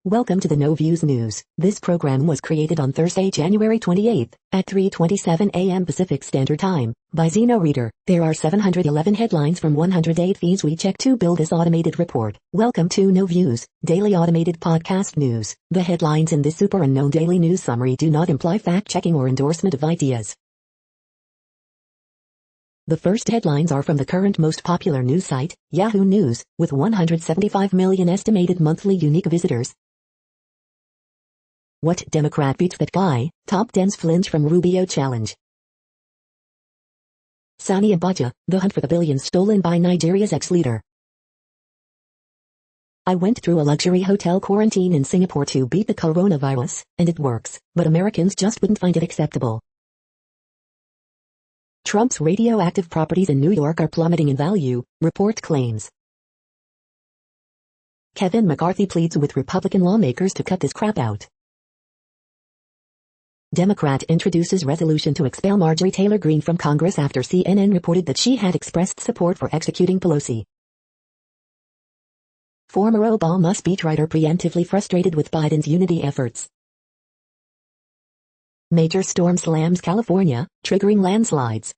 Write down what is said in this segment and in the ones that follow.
Welcome to the No Views News. This program was created on Thursday, January 28th at 3:27 a.m. Pacific Standard Time by Zeno Reader. There are 711 headlines from 108 feeds we check to build this automated report. Welcome to No Views, daily automated podcast news. The headlines in this super unknown daily news summary do not imply fact-checking or endorsement of ideas. The first headlines are from the current most popular news site, Yahoo News, with 175 million estimated monthly unique visitors. What Democrat beats that guy? Top Dems flinch from Rubio challenge. Sani Abacha, the hunt for the billions stolen by Nigeria's ex-leader. I went through a luxury hotel quarantine in Singapore to beat the coronavirus, and it works, but Americans just wouldn't find it acceptable. Trump's radioactive properties in New York are plummeting in value, report claims. Kevin McCarthy pleads with Republican lawmakers to cut this crap out. Democrat introduces resolution to expel Marjorie Taylor Greene from Congress after CNN reported that she had expressed support for executing Pelosi. Former Obama speechwriter preemptively frustrated with Biden's unity efforts. Major storm slams California, triggering landslides.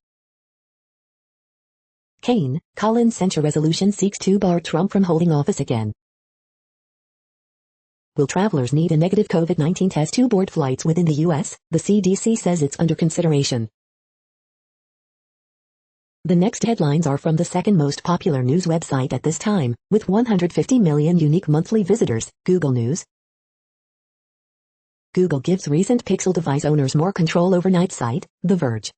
Kane, Collins censure resolution seeks to bar Trump from holding office again. Will travelers need a negative COVID-19 test to board flights within the U.S.? The CDC says it's under consideration. The next headlines are from the second most popular news website at this time, with 150 million unique monthly visitors, Google News. Google gives recent Pixel device owners more control overnight site, The Verge.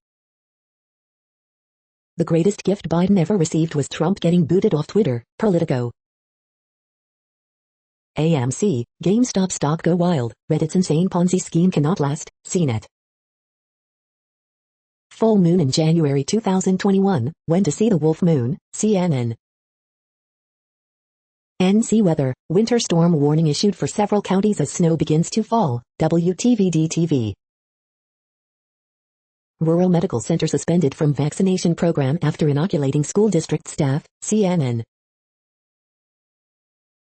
The greatest gift Biden ever received was Trump getting booted off Twitter, Politico. AMC, GameStop stock go wild, Reddit's insane Ponzi scheme cannot last, CNET. Full moon in January 2021, when to see the wolf moon, CNN. NC weather, winter storm warning issued for several counties as snow begins to fall, WTVD-TV. Rural Medical Center suspended from vaccination program after inoculating school district staff, CNN.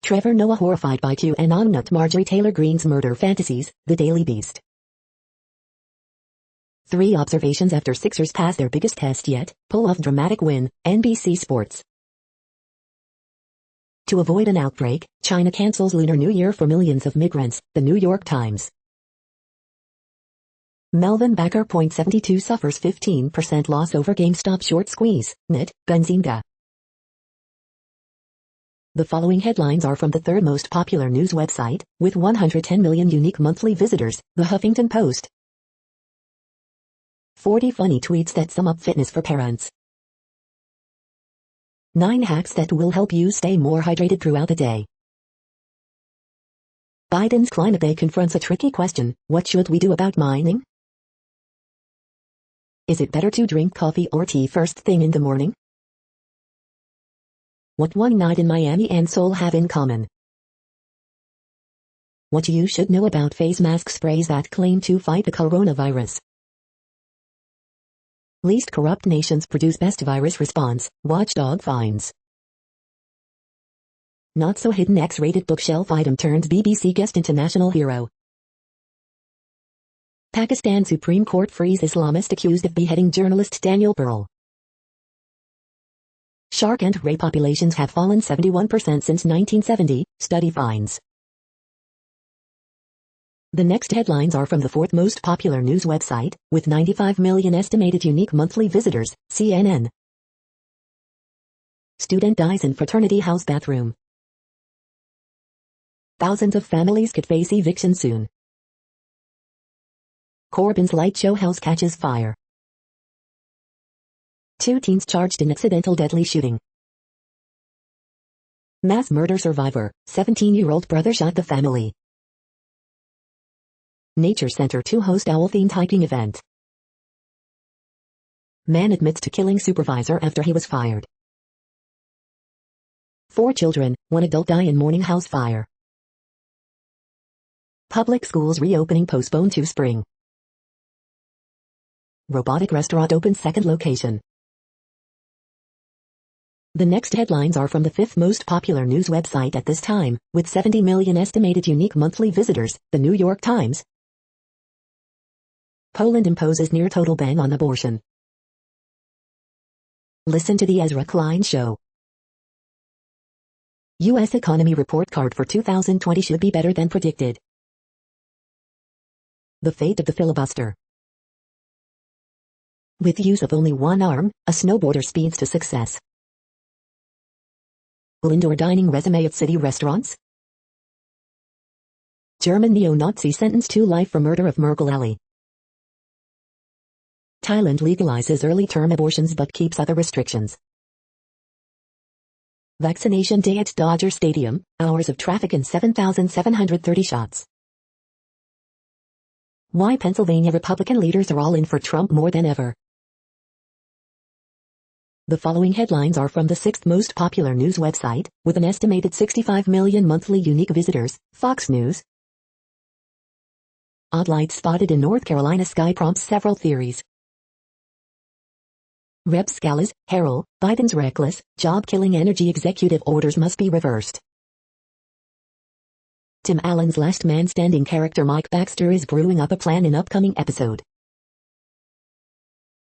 Trevor Noah horrified by QAnon nut Marjorie Taylor Greene's murder fantasies, The Daily Beast. 3 observations after Sixers pass their biggest test yet, pull off dramatic win, NBC Sports. To avoid an outbreak, China cancels Lunar New Year for millions of migrants, The New York Times. Melvin Backer .72 suffers 15% loss over GameStop short squeeze, NIT, Benzinga. The following headlines are from the third most popular news website, with 110 million unique monthly visitors, The Huffington Post. 40 funny tweets that sum up fitness for parents. 9 hacks that will help you stay more hydrated throughout the day. Biden's climate day confronts a tricky question: what should we do about mining? Is it better to drink coffee or tea first thing in the morning? What one night in Miami and Seoul have in common. What you should know about face mask sprays that claim to fight the coronavirus. Least corrupt nations produce best virus response, watchdog finds. Not so hidden X-rated bookshelf item turns BBC guest into national hero. Pakistan Supreme Court frees Islamist accused of beheading journalist Daniel Pearl. Shark and ray populations have fallen 71% since 1970, study finds. The next headlines are from the fourth most popular news website, with 95 million estimated unique monthly visitors, CNN. Student dies in fraternity house bathroom. Thousands of families could face eviction soon. Corbyn's light show house catches fire. 2 teens charged in accidental deadly shooting. Mass murder survivor, 17-year-old brother shot the family. Nature Center to host owl-themed hiking event. Man admits to killing supervisor after he was fired. 4 children, 1 adult die in morning house fire. Public schools reopening postponed to spring. Robotic restaurant opens second location. The next headlines are from the fifth most popular news website at this time, with 70 million estimated unique monthly visitors, the New York Times. Poland imposes near-total ban on abortion. Listen to the Ezra Klein Show. U.S. Economy Report Card for 2020 should be better than predicted. The fate of the filibuster. With use of only one arm, a snowboarder speeds to success. Will indoor dining resume at city restaurants? German neo-Nazi sentenced to life for murder of Merkel Ali. Thailand legalizes early-term abortions but keeps other restrictions. Vaccination day at Dodger Stadium, hours of traffic and 7,730 shots. Why Pennsylvania Republican leaders are all in for Trump more than ever. The following headlines are from the sixth most popular news website, with an estimated 65 million monthly unique visitors, Fox News. Odd lights spotted in North Carolina sky prompts several theories. Rep. Scalise, Harold, Biden's reckless, job-killing energy executive orders must be reversed. Tim Allen's Last Man Standing character Mike Baxter is brewing up a plan in upcoming episode.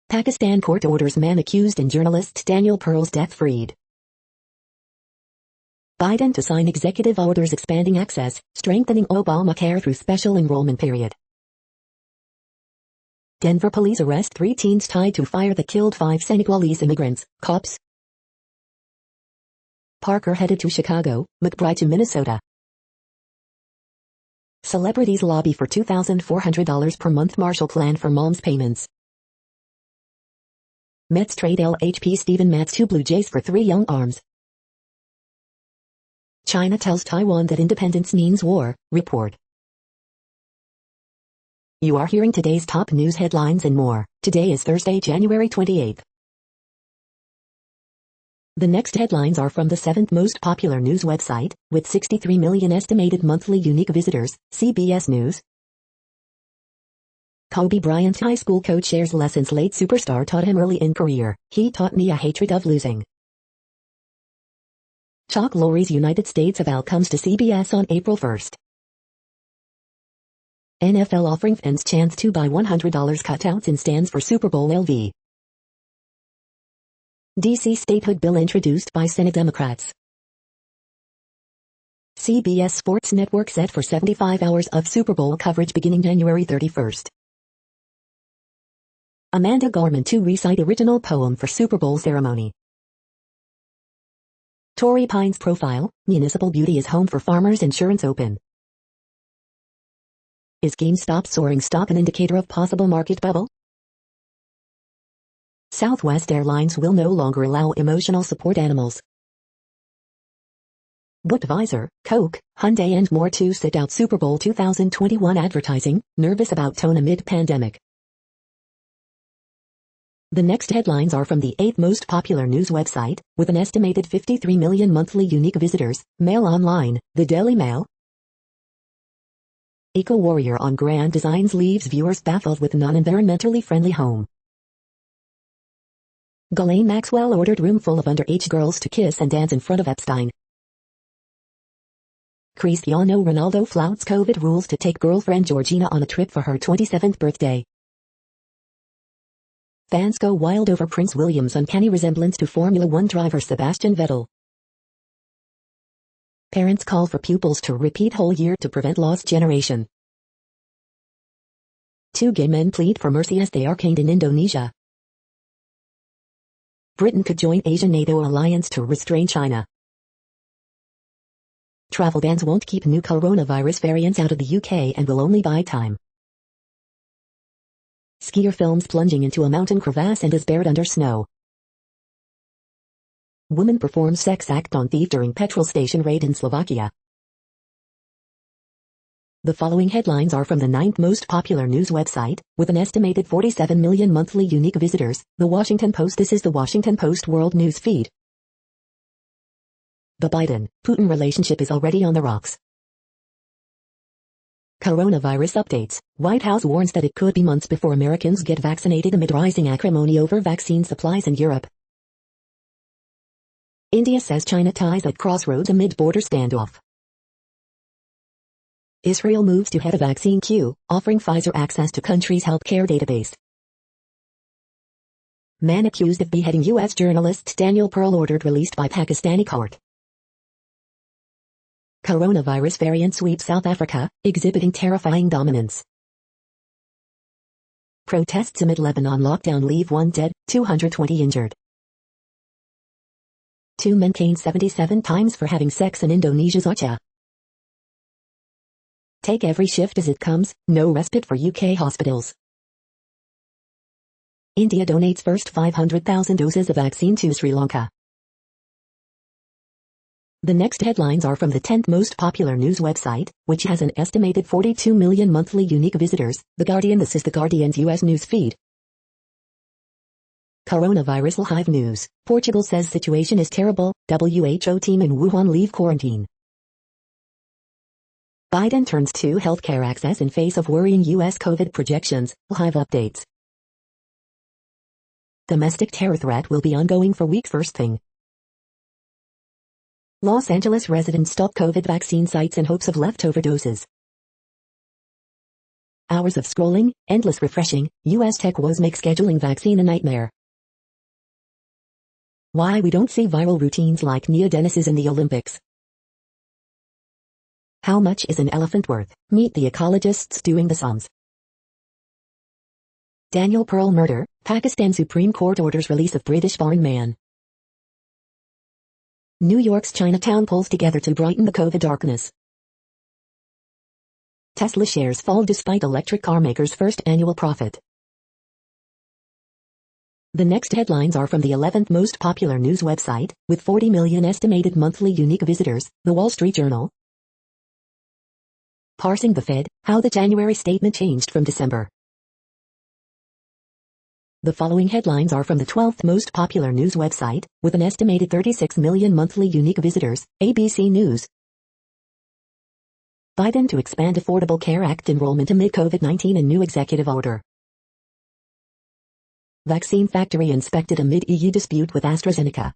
Pakistan court orders man accused in journalist Daniel Pearl's death freed. Biden to sign executive orders expanding access, strengthening Obamacare through special enrollment period. Denver police arrest 3 teens tied to fire that killed 5 Senegalese immigrants, cops. Parker headed to Chicago, McBride to Minnesota. Celebrities lobby for $2,400 per month Marshall Plan for moms payments. Mets trade LHP Steven Matz to Blue Jays for 3 young arms. China tells Taiwan that independence means war, report. You are hearing today's top news headlines and more. Today is Thursday, January 28th. The next headlines are from the 7th most popular news website, with 63 million estimated monthly unique visitors, CBS News. Kobe Bryant high school coach shares lessons late superstar taught him early in career. He taught me a hatred of losing. Chuck Lorre's United States of Al comes to CBS on April 1st. NFL offering fans chance to buy $100 cutouts in stands for Super Bowl LV. D.C. statehood bill introduced by Senate Democrats. CBS Sports Network set for 75 hours of Super Bowl coverage beginning January 31st. Amanda Gorman to recite original poem for Super Bowl ceremony. Torrey Pines profile, Municipal Beauty is home for Farmers Insurance Open. Is GameStop soaring stock an indicator of possible market bubble? Southwest Airlines will no longer allow emotional support animals. Budweiser, Coke, Hyundai and more to sit out Super Bowl 2021 advertising, nervous about tone amid pandemic. The next headlines are from the 8th most popular news website, with an estimated 53 million monthly unique visitors, Mail Online, the Daily Mail. Eco-warrior on grand designs leaves viewers baffled with non-environmentally friendly home. Ghislaine Maxwell ordered room full of underage girls to kiss and dance in front of Epstein. Cristiano Ronaldo flouts COVID rules to take girlfriend Georgina on a trip for her 27th birthday. Fans go wild over Prince William's uncanny resemblance to Formula One driver Sebastian Vettel. Parents call for pupils to repeat whole year to prevent lost generation. 2 gay men plead for mercy as they are caned in Indonesia. Britain could join Asian NATO alliance to restrain China. Travel bans won't keep new coronavirus variants out of the UK and will only buy time. Skier films plunging into a mountain crevasse and is buried under snow. Woman performs sex act on thief during petrol station raid in Slovakia. The following headlines are from the 9th most popular news website, with an estimated 47 million monthly unique visitors, The Washington Post. This is the Washington Post World News Feed. The Biden-Putin relationship is already on the rocks. Coronavirus updates. White House warns that it could be months before Americans get vaccinated amid rising acrimony over vaccine supplies in Europe. India says China ties at crossroads amid border standoff. Israel moves to head a vaccine queue, offering Pfizer access to country's healthcare database. Man accused of beheading U.S. journalist Daniel Pearl ordered released by Pakistani court. Coronavirus variant sweeps South Africa, exhibiting terrifying dominance. Protests amid Lebanon lockdown leave 1 dead, 220 injured. 2 men caned 77 times for having sex in Indonesia's Aceh. Take every shift as it comes, no respite for UK hospitals. India donates first 500,000 doses of vaccine to Sri Lanka. The next headlines are from the 10th most popular news website, which has an estimated 42 million monthly unique visitors, The Guardian. This is The Guardian's US news feed. Coronavirus live news. Portugal says situation is terrible, WHO team in Wuhan leave quarantine. Biden turns to healthcare access in face of worrying US COVID projections, live updates. Domestic terror threat will be ongoing for weeks. First thing. Los Angeles residents stop COVID vaccine sites in hopes of leftover doses. Hours of scrolling, endless refreshing, US tech woes make scheduling vaccine a nightmare. Why we don't see viral routines like Nia Dennis's in the Olympics. How much is an elephant worth? Meet the ecologists doing the sums. Daniel Pearl murder, Pakistan Supreme Court orders release of British-born man. New York's Chinatown pulls together to brighten the COVID darkness. Tesla shares fall despite electric car maker's first annual profit. The next headlines are from the 11th most popular news website, with 40 million estimated monthly unique visitors, The Wall Street Journal. Parsing the Fed, how the January statement changed from December. The following headlines are from the 12th most popular news website, with an estimated 36 million monthly unique visitors, ABC News. Biden to expand Affordable Care Act enrollment amid COVID-19 and new executive order. Vaccine factory inspected amid EU dispute with AstraZeneca.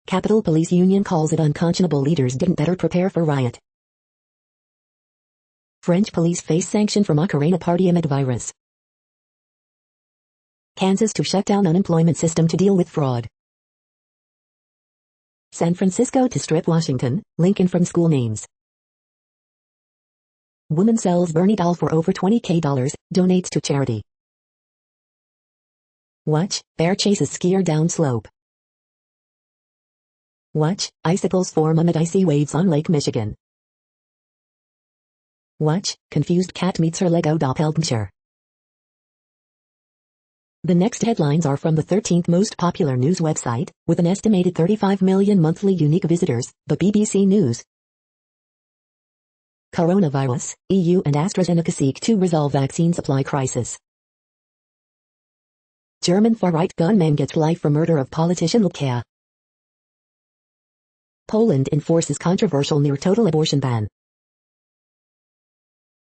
Capitol Police Union calls it unconscionable leaders didn't better prepare for riot. French police face sanction for Macarena party amid virus. Kansas to shut down unemployment system to deal with fraud. San Francisco to strip Washington, Lincoln from school names. Woman sells Bernie doll for over $20K, donates to charity. Watch, bear chases skier down slope. Watch, icicles form amid icy waves on Lake Michigan. Watch, confused cat meets her Lego doppelganger. The next headlines are from the 13th most popular news website, with an estimated 35 million monthly unique visitors, the BBC News. Coronavirus, EU and AstraZeneca seek to resolve vaccine supply crisis. German far-right gunman gets life for murder of politician Lukea. Poland enforces controversial near-total abortion ban.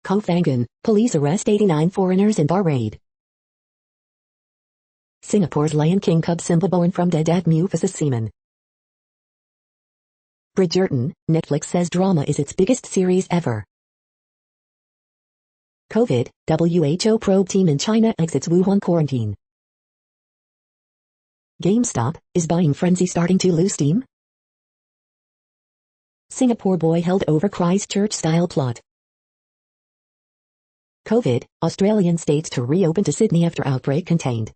Kofangan, police arrest 89 foreigners in bar raid. Singapore's Lion King cub Simba born from dead at Mufasa semen. Bridgerton, Netflix says drama is its biggest series ever. COVID, WHO probe team in China exits Wuhan quarantine. GameStop, is buying frenzy starting to lose steam? Singapore boy held over Christchurch-style plot. COVID, Australian states to reopen to Sydney after outbreak contained.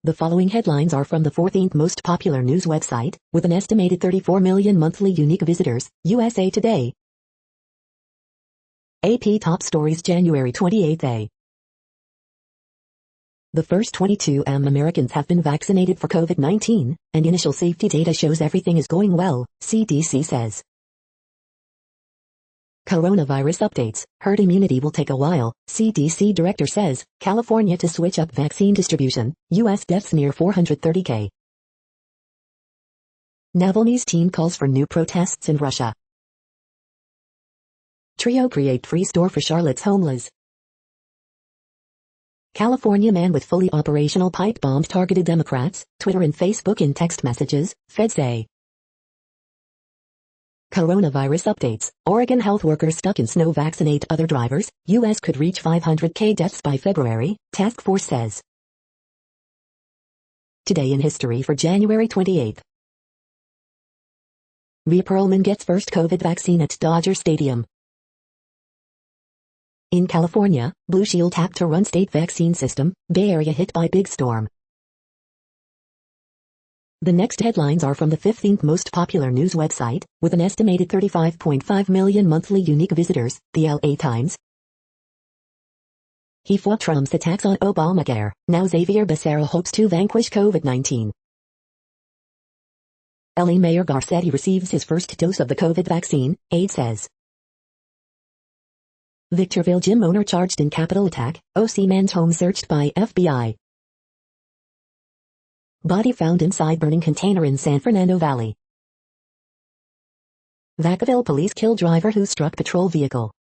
The following headlines are from the 14th most popular news website, with an estimated 34 million monthly unique visitors, USA Today. AP Top Stories January 28. The first 22 Americans have been vaccinated for COVID-19, and initial safety data shows everything is going well, CDC says. Coronavirus updates, herd immunity will take a while, CDC director says. California to switch up vaccine distribution, U.S. deaths near 430K. Navalny's team calls for new protests in Russia. Trio create free store for Charlotte's homeless. California man with fully operational pipe bomb targeted Democrats, Twitter and Facebook in text messages, Fed say. Coronavirus updates. Oregon health workers stuck in snow vaccinate other drivers. U.S. could reach 500K deaths by February, task force says. Today in history for January 28. Rhea Perlman gets first COVID vaccine at Dodger Stadium. In California, Blue Shield tapped to run state vaccine system, Bay Area hit by big storm. The next headlines are from the 15th most popular news website, with an estimated 35.5 million monthly unique visitors, the LA Times. He fought Trump's attacks on Obamacare. Now Xavier Becerra hopes to vanquish COVID-19. LA Mayor Garcetti receives his first dose of the COVID vaccine, aide says. Victorville gym owner charged in Capitol attack, OC man's home searched by FBI. Body found inside burning container in San Fernando Valley. Vacaville police kill driver who struck patrol vehicle.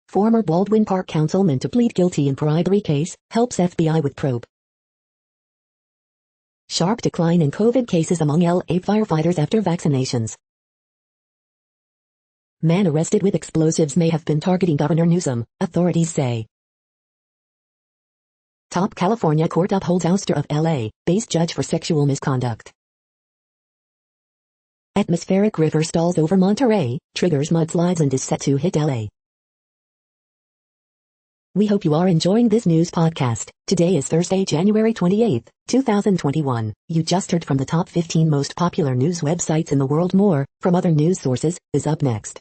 Former Baldwin Park councilman to plead guilty in bribery case, helps FBI with probe. Sharp decline in COVID cases among LA firefighters after vaccinations. Man arrested with explosives may have been targeting Governor Newsom, authorities say. Top California court upholds ouster of LA-based judge for sexual misconduct. Atmospheric river stalls over Monterey, triggers mudslides and is set to hit LA. We hope you are enjoying this news podcast. Today is Thursday, January 28, 2021. You just heard from the top 15 most popular news websites in the world. More, from other news sources, is up next.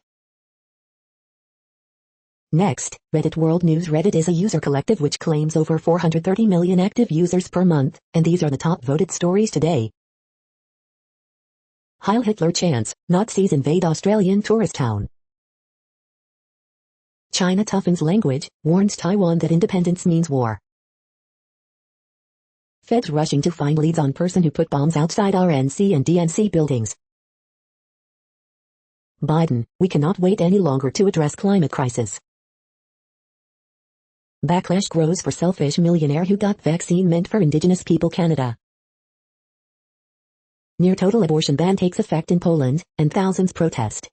Next, Reddit World News. Reddit is a user collective which claims over 430 million active users per month, and these are the top voted stories today. Heil Hitler chants, Nazis invade Australian tourist town. China toughens language, warns Taiwan that independence means war. Feds rushing to find leads on person who put bombs outside RNC and DNC buildings. Biden, we cannot wait any longer to address climate crisis. Backlash grows for selfish millionaire who got vaccine meant for Indigenous people. Canada. Near total abortion ban takes effect in Poland, and thousands protest.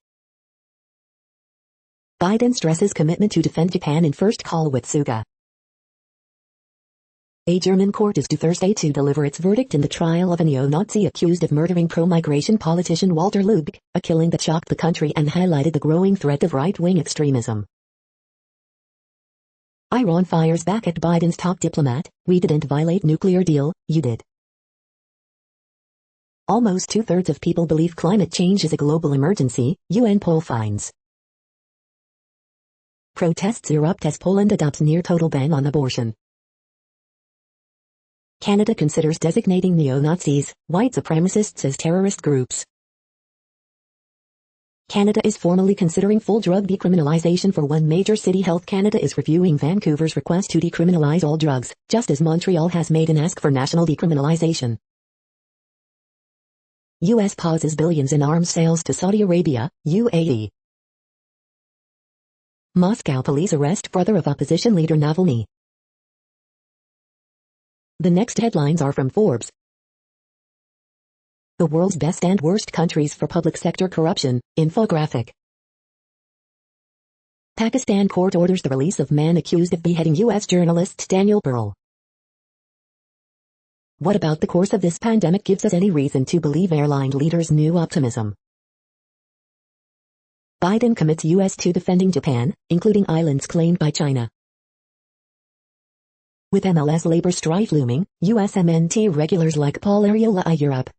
Biden stresses commitment to defend Japan in first call with Suga. A German court is due Thursday to deliver its verdict in the trial of a neo-Nazi accused of murdering pro-migration politician Walter Lübcke, a killing that shocked the country and highlighted the growing threat of right-wing extremism. Iran fires back at Biden's top diplomat, "We didn't violate nuclear deal, you did." Almost two-thirds of people believe climate change is a global emergency, UN poll finds. Protests erupt as Poland adopts near-total ban on abortion. Canada considers designating neo-Nazis, white supremacists as terrorist groups. Canada is formally considering full drug decriminalization for one major city. Health Canada is reviewing Vancouver's request to decriminalize all drugs, just as Montreal has made an ask for national decriminalization. U.S. pauses billions in arms sales to Saudi Arabia, UAE. Moscow police arrest brother of opposition leader Navalny. The next headlines are from Forbes. The world's best and worst countries for public sector corruption, infographic. Pakistan court orders the release of man accused of beheading U.S. journalist Daniel Pearl. What about the course of this pandemic gives us any reason to believe airline leaders' new optimism? Biden commits U.S. to defending Japan, including islands claimed by China. With MLS labor strife looming, USMNT regulars like Paul Arriola Europe.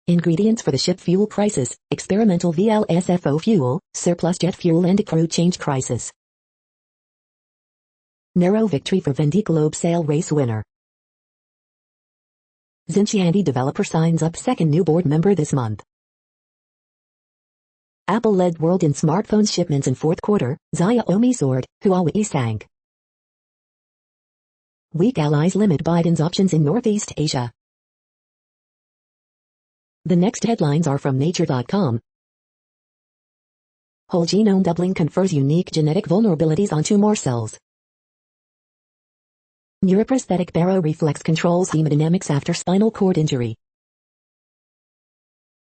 Ingredients for the ship fuel crisis, experimental VLSFO fuel, surplus jet fuel and a crew change crisis. Narrow victory for Vendée Globe sail race winner. Xinjiang developer signs up second new board member this month. Apple led world in smartphone shipments in fourth quarter, Xiaomi soared, Huawei sank. Weak allies limit Biden's options in Northeast Asia. The next headlines are from Nature.com. Whole genome doubling confers unique genetic vulnerabilities on tumor cells. Neuroprosthetic baroreflex controls hemodynamics after spinal cord injury.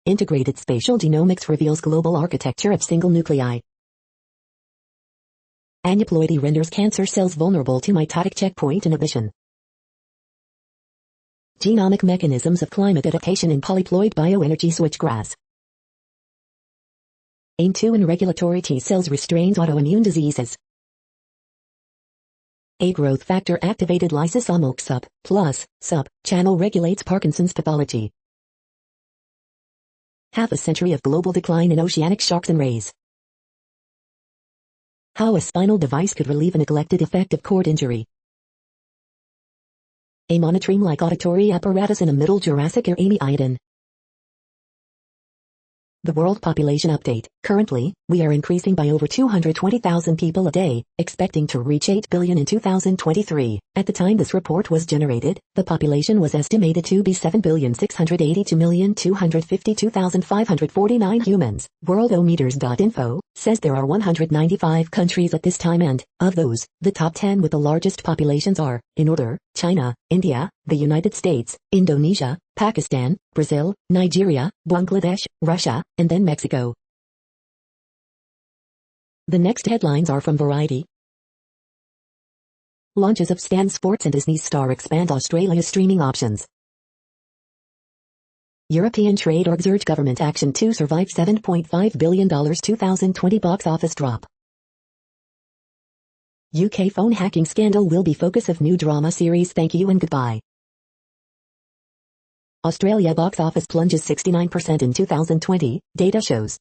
Integrated spatial genomics reveals global architecture of single nuclei. Aneuploidy renders cancer cells vulnerable to mitotic checkpoint inhibition. Genomic mechanisms of climate adaptation in polyploid bioenergy switchgrass. AIM2 in regulatory T cells restrains autoimmune diseases. A growth factor activated lysosomal SUP+ channel regulates Parkinson's pathology. Half a century of global decline in oceanic sharks and rays. How a spinal device could relieve a neglected effect of cord injury. A monitoring-like auditory apparatus in a Middle Jurassic era amyidin. The world population update. Currently, we are increasing by over 220,000 people a day, expecting to reach 8 billion in 2023. At the time this report was generated, the population was estimated to be 7,682,252,549 humans. Worldometers.info says there are 195 countries at this time, and, of those, the top 10 with the largest populations are, in order, China, India, the United States, Indonesia, Pakistan, Brazil, Nigeria, Bangladesh, Russia, and then Mexico. The next headlines are from Variety. Launches of Stan Sports and Disney Star expand Australia's streaming options. European trade orgs urge government action to survive $7.5 billion 2020 box office drop. UK phone hacking scandal will be focus of new drama series Thank You and Goodbye. Australia box office plunges 69% in 2020, data shows.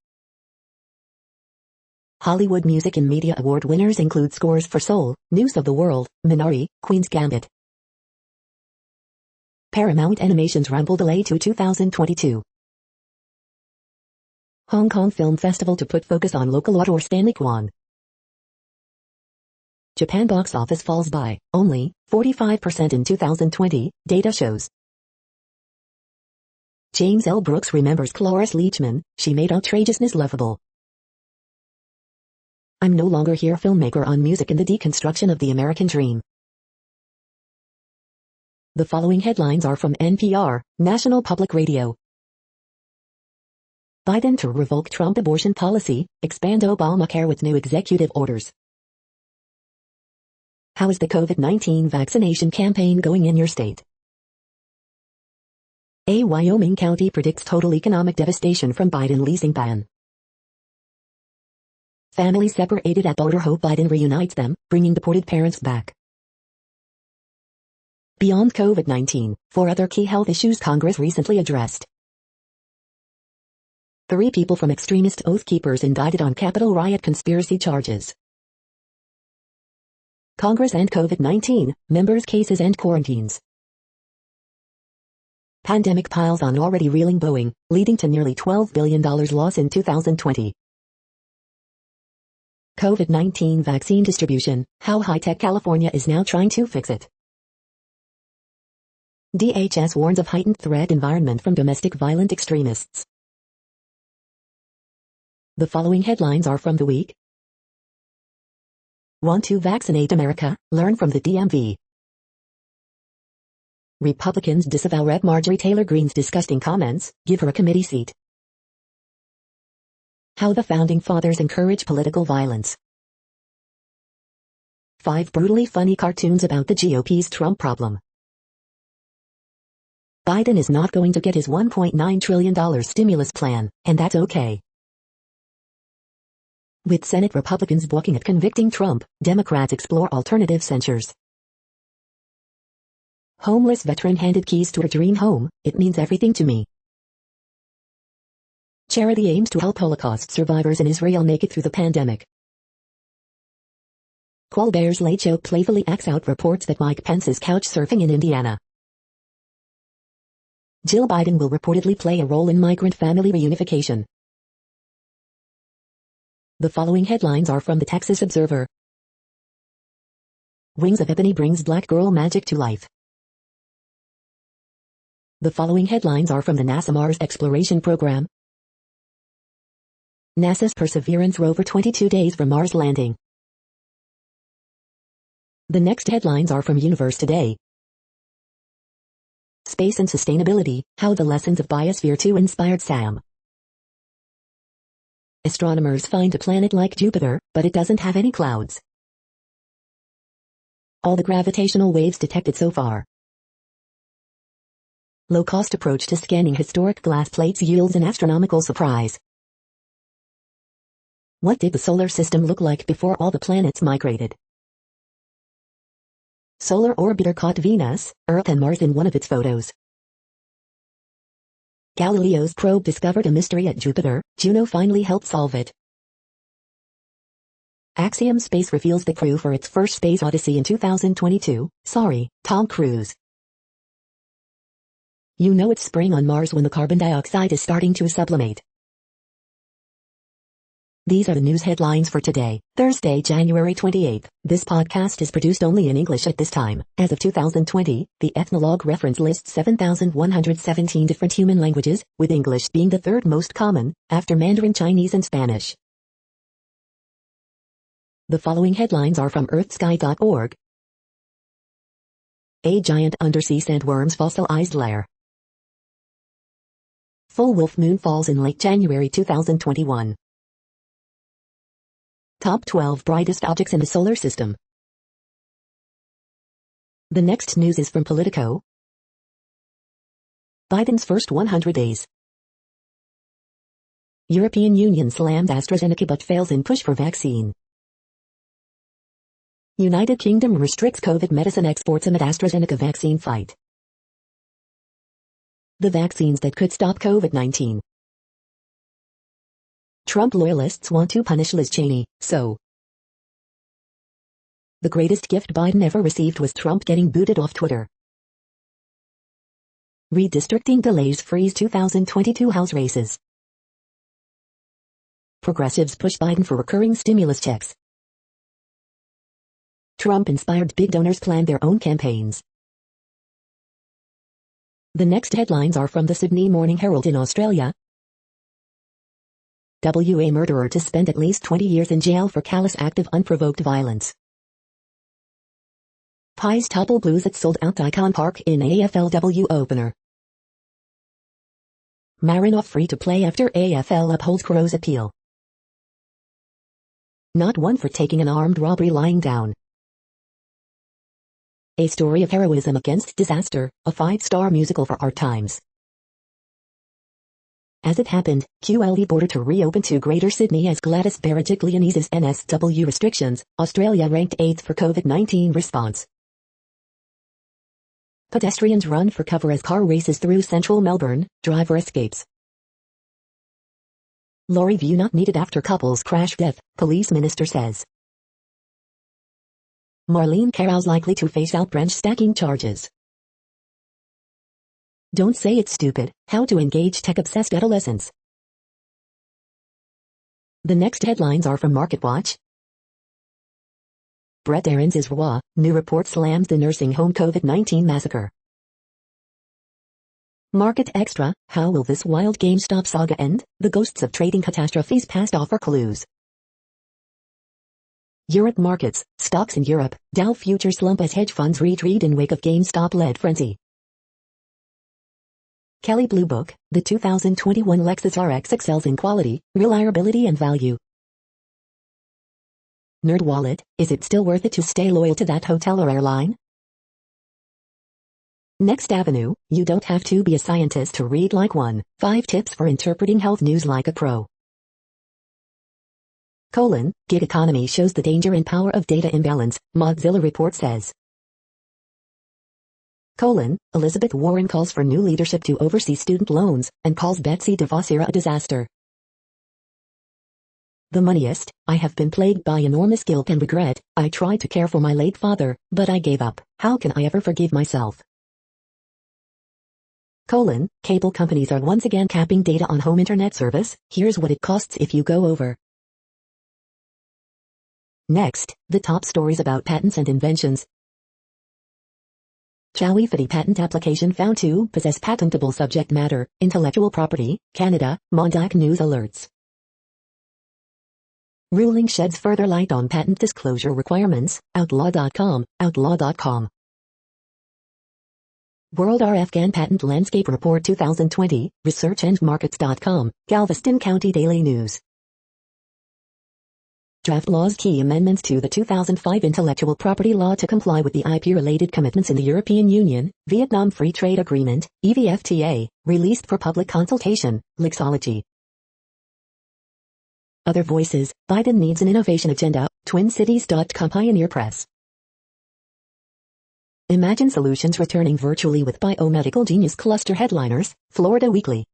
Hollywood Music and Media Award winners include scores for Soul, News of the World, Minari, Queen's Gambit. Paramount Animation's Rumble delay to 2022. Hong Kong Film Festival to put focus on local author Stanley Kwan. Japan box office falls by only 45% in 2020, data shows. James L. Brooks remembers Cloris Leachman, she made outrageousness lovable. I'm no longer here filmmaker on music and the deconstruction of the American dream. The following headlines are from NPR, National Public Radio. Biden to revoke Trump abortion policy, expand Obamacare with new executive orders. How is the COVID-19 vaccination campaign going in your state? A Wyoming county predicts total economic devastation from Biden leasing ban. Families separated at border hope Biden reunites them, bringing deported parents back. Beyond COVID-19, 4 other key health issues Congress recently addressed. 3 people from extremist Oath Keepers indicted on Capitol riot conspiracy charges. Congress and COVID-19, members' cases and quarantines. Pandemic piles on already reeling Boeing, leading to nearly $12 billion loss in 2020. COVID-19 vaccine distribution, how high-tech California is now trying to fix it. DHS warns of heightened threat environment from domestic violent extremists. The following headlines are from The Week. Want to vaccinate America? Learn from the DMV. Republicans disavow Rep. Marjorie Taylor Greene's disgusting comments, give her a committee seat. How the Founding Fathers encourage political violence. 5 brutally funny cartoons about the GOP's Trump problem. Biden is not going to get his $1.9 trillion stimulus plan, and that's okay. With Senate Republicans balking at convicting Trump, Democrats explore alternative censures. Homeless veteran handed keys to her dream home, it means everything to me. Charity aims to help Holocaust survivors in Israel make it through the pandemic. Colbert's Late Show playfully acts out reports that Mike Pence is couch surfing in Indiana. Jill Biden will reportedly play a role in migrant family reunification. The following headlines are from the Texas Observer. Wings of Ebony brings black girl magic to life. The following headlines are from the NASA Mars Exploration Program. NASA's Perseverance rover 22 days from Mars landing. The next headlines are from Universe Today. Space and Sustainability, How the Lessons of Biosphere 2 Inspired Sam. Astronomers find a planet like Jupiter, but it doesn't have any clouds. All the gravitational waves detected so far. Low-cost approach to scanning historic glass plates yields an astronomical surprise. What did the solar system look like before all the planets migrated? Solar orbiter caught Venus, Earth and Mars in one of its photos. Galileo's probe discovered a mystery at Jupiter, Juno finally helped solve it. Axiom Space reveals the crew for its first space odyssey in 2022, sorry, Tom Cruise. You know it's spring on Mars when the carbon dioxide is starting to sublimate. These are the news headlines for today, Thursday, January 28th. This podcast is produced only in English at this time. As of 2020, the Ethnologue reference lists 7,117 different human languages, with English being the third most common, after Mandarin Chinese and Spanish. The following headlines are from earthsky.org. A giant undersea sandworm's fossilized lair. Full wolf moon falls in late January 2021. Top 12 brightest objects in the solar system. The next news is from Politico. Biden's first 100 days. European Union slams AstraZeneca but fails in push for vaccine. United Kingdom restricts COVID medicine exports amid AstraZeneca vaccine fight. The vaccines that could stop COVID-19. Trump loyalists want to punish Liz Cheney, so. The greatest gift Biden ever received was Trump getting booted off Twitter. Redistricting delays freeze 2022 House races. Progressives push Biden for recurring stimulus checks. Trump-inspired big donors plan their own campaigns. The next headlines are from the Sydney Morning Herald in Australia. WA murderer to spend at least 20 years in jail for callous act of unprovoked violence. Pies topple Blues at sold-out Icon Park in AFLW opener. Marinoff free to play after AFL upholds Crows appeal. Not one for taking an armed robbery lying down. A story of heroism against disaster, a 5-star musical for our times. As it happened, QLE border to reopen to Greater Sydney as Gladys Berejiklian eases NSW restrictions, Australia ranked 8th for COVID-19 response. Pedestrians run for cover as car races through central Melbourne, driver escapes. Lorry view not needed after couple's crash death, police minister says. Marlene Carrow's likely to face out branch stacking charges. Don't say it's stupid, how to engage tech-obsessed adolescents. The next headlines are from MarketWatch. Brett Aarons is raw, new report slams the nursing home COVID-19 massacre. Market Extra, how will this wild GameStop saga end? The ghosts of trading catastrophes past offer clues. Europe markets, stocks in Europe, Dow futures slump as hedge funds retreat in wake of GameStop-led frenzy. Kelley Blue Book, the 2021 Lexus RX excels in quality, reliability and value. NerdWallet, is it still worth it to stay loyal to that hotel or airline? Next Avenue, you don't have to be a scientist to read like one. 5 tips for interpreting health news like a pro. Gig economy shows the danger and power of data imbalance, Mozilla report says. Elizabeth Warren calls for new leadership to oversee student loans, and calls Betsy DeVos era a disaster. The Moneyist, I have been plagued by enormous guilt and regret. I tried to care for my late father, but I gave up. How can I ever forgive myself? Cable companies are once again capping data on home internet service. Here's what it costs if you go over. Next, the top stories about patents and inventions. Chowifity patent application found to possess patentable subject matter, intellectual property, Canada, Mondac News alerts. Ruling sheds further light on patent disclosure requirements, outlaw.com, outlaw.com. World RF Patent Landscape Report 2020, researchandmarkets.com, Galveston County Daily News. Draft laws key amendments to the 2005 Intellectual Property Law to comply with the IP-related commitments in the European Union, Vietnam Free Trade Agreement, EVFTA, released for public consultation, Lexology. Other voices, Biden needs an innovation agenda, TwinCities.com Pioneer Press. Imagine Solutions returning virtually with biomedical genius cluster headliners, Florida Weekly.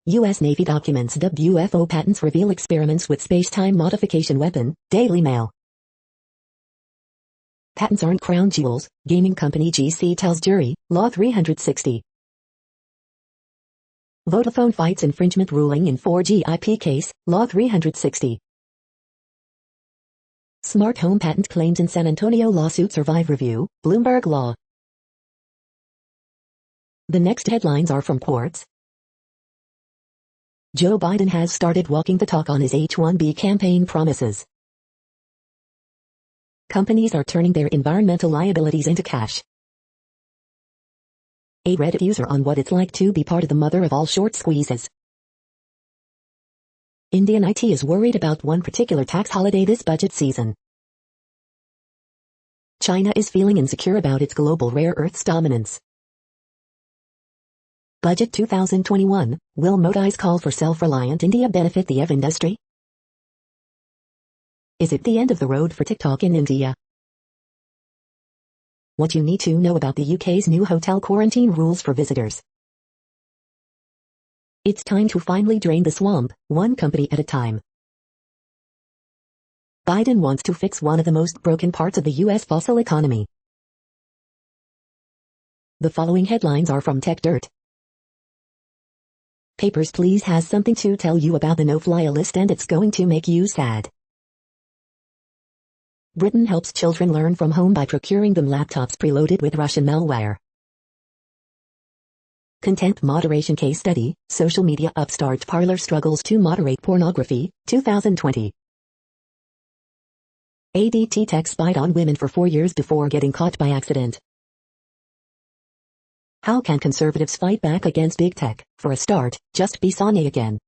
U.S. Navy documents dubbed UFO patents reveal experiments with space-time modification weapon, Daily Mail. Patents aren't crown jewels, gaming company GC tells jury, Law 360. Vodafone fights infringement ruling in 4G IP case, Law 360. Smart home patent claims in San Antonio lawsuit survive review, Bloomberg Law. The next headlines are from Quartz. Joe Biden has started walking the talk on his H-1B campaign promises. Companies are turning their environmental liabilities into cash. A Reddit user on what it's like to be part of the mother of all short squeezes. Indian IT is worried about one particular tax holiday this budget season. China is feeling insecure about its global rare earths dominance. Budget 2021, will Modi's call for self-reliant India benefit the EV industry? Is it the end of the road for TikTok in India? What you need to know about the UK's new hotel quarantine rules for visitors. It's time to finally drain the swamp, one company at a time. Biden wants to fix one of the most broken parts of the U.S. fossil economy. The following headlines are from TechDirt. Papers, Please has something to tell you about the no-fly list and it's going to make you sad. Britain helps children learn from home by procuring them laptops preloaded with Russian malware. Content moderation case study, social media upstart Parler struggles to moderate pornography, 2020. ADT Tech spied on women for 4 years before getting caught by accident. How can conservatives fight back against big tech? For a start, just be Sony again.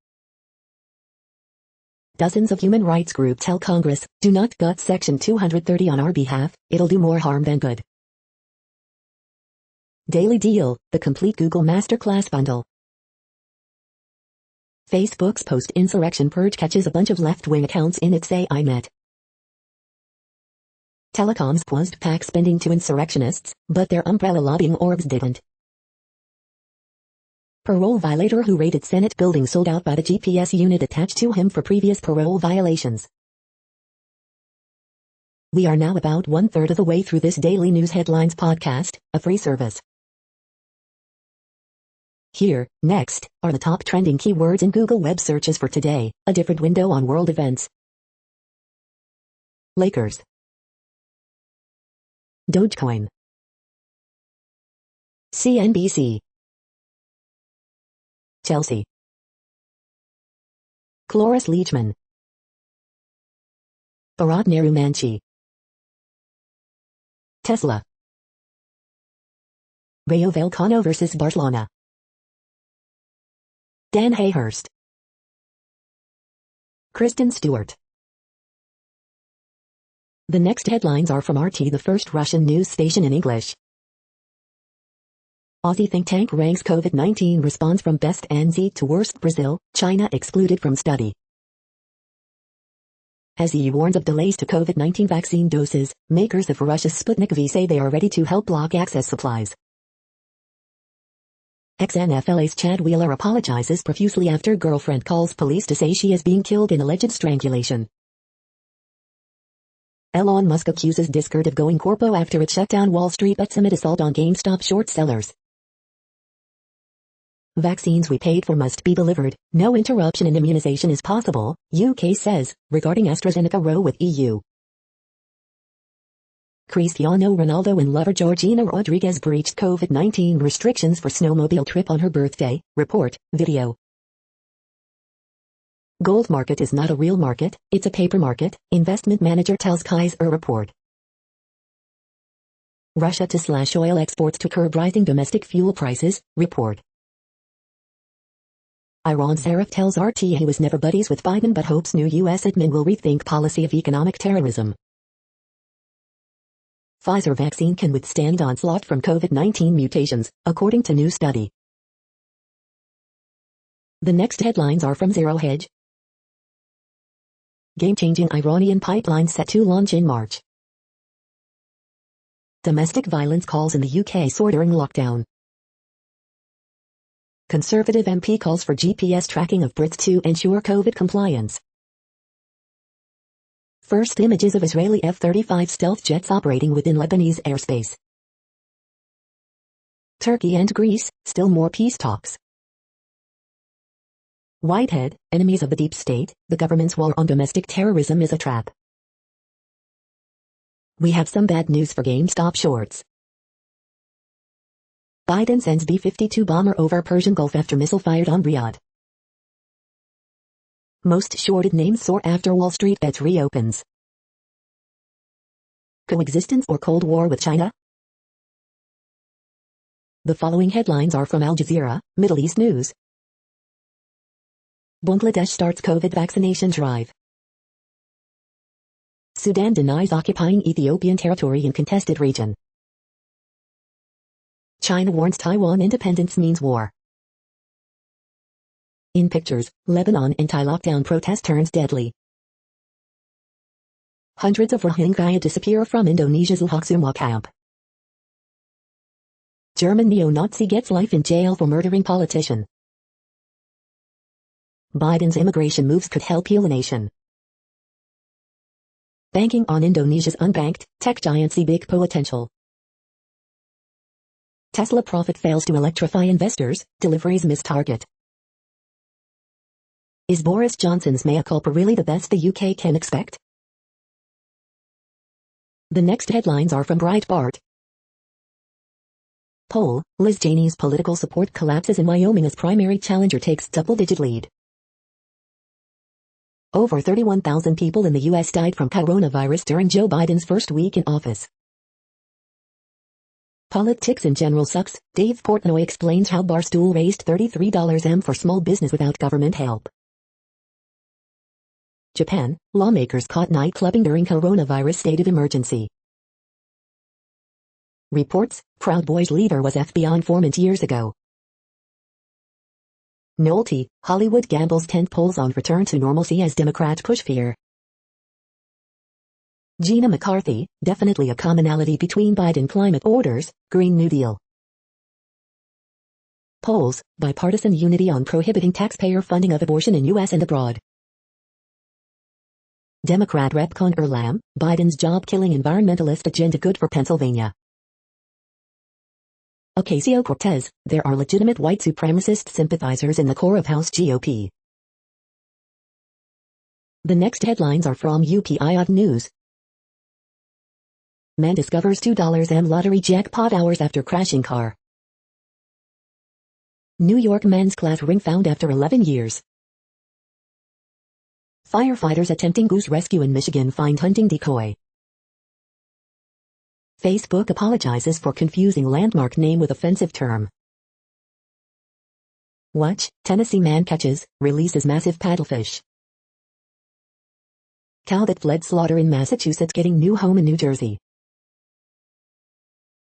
Dozens of human rights groups tell Congress, do not gut Section 230 on our behalf, it'll do more harm than good. Daily Deal, the complete Google Masterclass bundle. Facebook's post-insurrection purge catches a bunch of left-wing accounts in its AI-net. Telecoms paused PAC spending to insurrectionists, but their umbrella lobbying orbs didn't. Parole violator who raided Senate building sold out by the GPS unit attached to him for previous parole violations. We are now about 1/3 of the way through this Daily News Headlines podcast, a free service. Here, next, are the top trending keywords in Google web searches for today, a different window on world events. Lakers. Dogecoin. CNBC. Chelsea. Cloris Leachman. Bharat Nerumanchi. Tesla. Rayo Vallecano vs Barcelona. Dan Hayhurst. Kristen Stewart. The next headlines are from RT, the first Russian news station in English. Aussie think tank ranks COVID-19 response from best NZ to worst. Brazil, China excluded from study. As EU warns of delays to COVID-19 vaccine doses, makers of Russia's Sputnik V say they are ready to help block access supplies. Ex-NFL's Chad Wheeler apologizes profusely after girlfriend calls police to say she is being killed in alleged strangulation. Elon Musk accuses Discord of going corpo after it shut down Wall Street bets amid assault on GameStop short sellers. Vaccines we paid for must be delivered, no interruption in immunization is possible, UK says, regarding AstraZeneca row with EU. Cristiano Ronaldo and lover Georgina Rodriguez breached COVID-19 restrictions for snowmobile trip on her birthday, report, video. Gold market is not a real market, it's a paper market, investment manager tells Kaiser report. Russia to slash oil exports to curb rising domestic fuel prices, report. Iran's Zarif tells RT he was never buddies with Biden but hopes new U.S. admin will rethink policy of economic terrorism. Pfizer vaccine can withstand onslaught from COVID-19 mutations, according to new study. The next headlines are from Zero Hedge. Game-changing Iranian pipeline set to launch in March. Domestic violence calls in the UK soar during lockdown. Conservative MP calls for GPS tracking of Brits to ensure COVID compliance. First images of Israeli F-35 stealth jets operating within Lebanese airspace. Turkey and Greece, still more peace talks. Whitehead, enemies of the deep state, the government's war on domestic terrorism is a trap. We have some bad news for GameStop shorts. Biden sends B-52 bomber over Persian Gulf after missile fired on Riyadh. Most shorted names soar after Wall Street bets reopens. Coexistence or Cold War with China? The following headlines are from Al Jazeera, Middle East News. Bangladesh starts COVID vaccination drive. Sudan denies occupying Ethiopian territory in contested region. China warns Taiwan independence means war. In pictures, Lebanon anti-lockdown protest turns deadly. Hundreds of Rohingya disappear from Indonesia's Luhaksumwa camp. German neo-Nazi gets life in jail for murdering politician. Biden's immigration moves could help heal a nation. Banking on Indonesia's unbanked, tech giant see big potential. Tesla profit fails to electrify investors, deliveries miss target. Is Boris Johnson's mea culpa really the best the UK can expect? The next headlines are from Breitbart. Poll, Liz Cheney's political support collapses in Wyoming as primary challenger takes double-digit lead. Over 31,000 people in the U.S. died from coronavirus during Joe Biden's first week in office. Politics in general sucks, Dave Portnoy explains how Barstool raised $33M for small business without government help. Japan, lawmakers caught nightclubbing during coronavirus state of emergency. Reports, Proud Boys leader was FBI informant years ago. Nolte, Hollywood gambles tent poles on return to normalcy as Democrats push fear. Gina McCarthy, definitely a commonality between Biden climate orders, Green New Deal. Polls, bipartisan unity on prohibiting taxpayer funding of abortion in U.S. and abroad. Democrat Rep. Conor Lamb, Biden's job-killing environmentalist agenda good for Pennsylvania. Ocasio-Cortez, there are legitimate white supremacist sympathizers in the core of House GOP. The next headlines are from UPI News. Man discovers $2M lottery jackpot hours after crashing car. New York men's class ring found after 11 years. Firefighters attempting goose rescue in Michigan find hunting decoy. Facebook apologizes for confusing landmark name with offensive term. Watch, Tennessee man catches, releases massive paddlefish. Cow that fled slaughter in Massachusetts getting new home in New Jersey.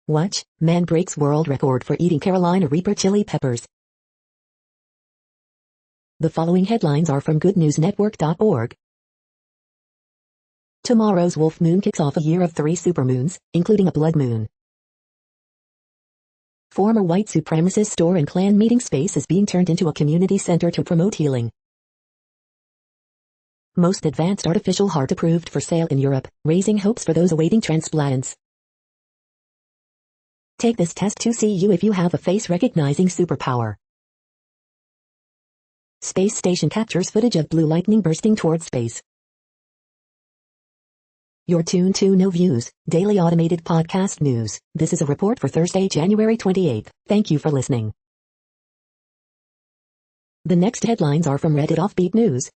Watch, man breaks world record for eating Carolina Reaper chili peppers. The following headlines are from goodnewsnetwork.org. Tomorrow's wolf moon kicks off a year of 3 supermoons, including a blood moon. Former white supremacist store and Klan meeting space is being turned into a community center to promote healing. Most advanced artificial heart approved for sale in Europe, raising hopes for those awaiting transplants. Take this test to see if you have a face-recognizing superpower. Space station captures footage of blue lightning bursting towards space. You're tuned to No Views, daily automated podcast news. This is a report for Thursday, January 28th. Thank you for listening. The next headlines are from Reddit Offbeat News.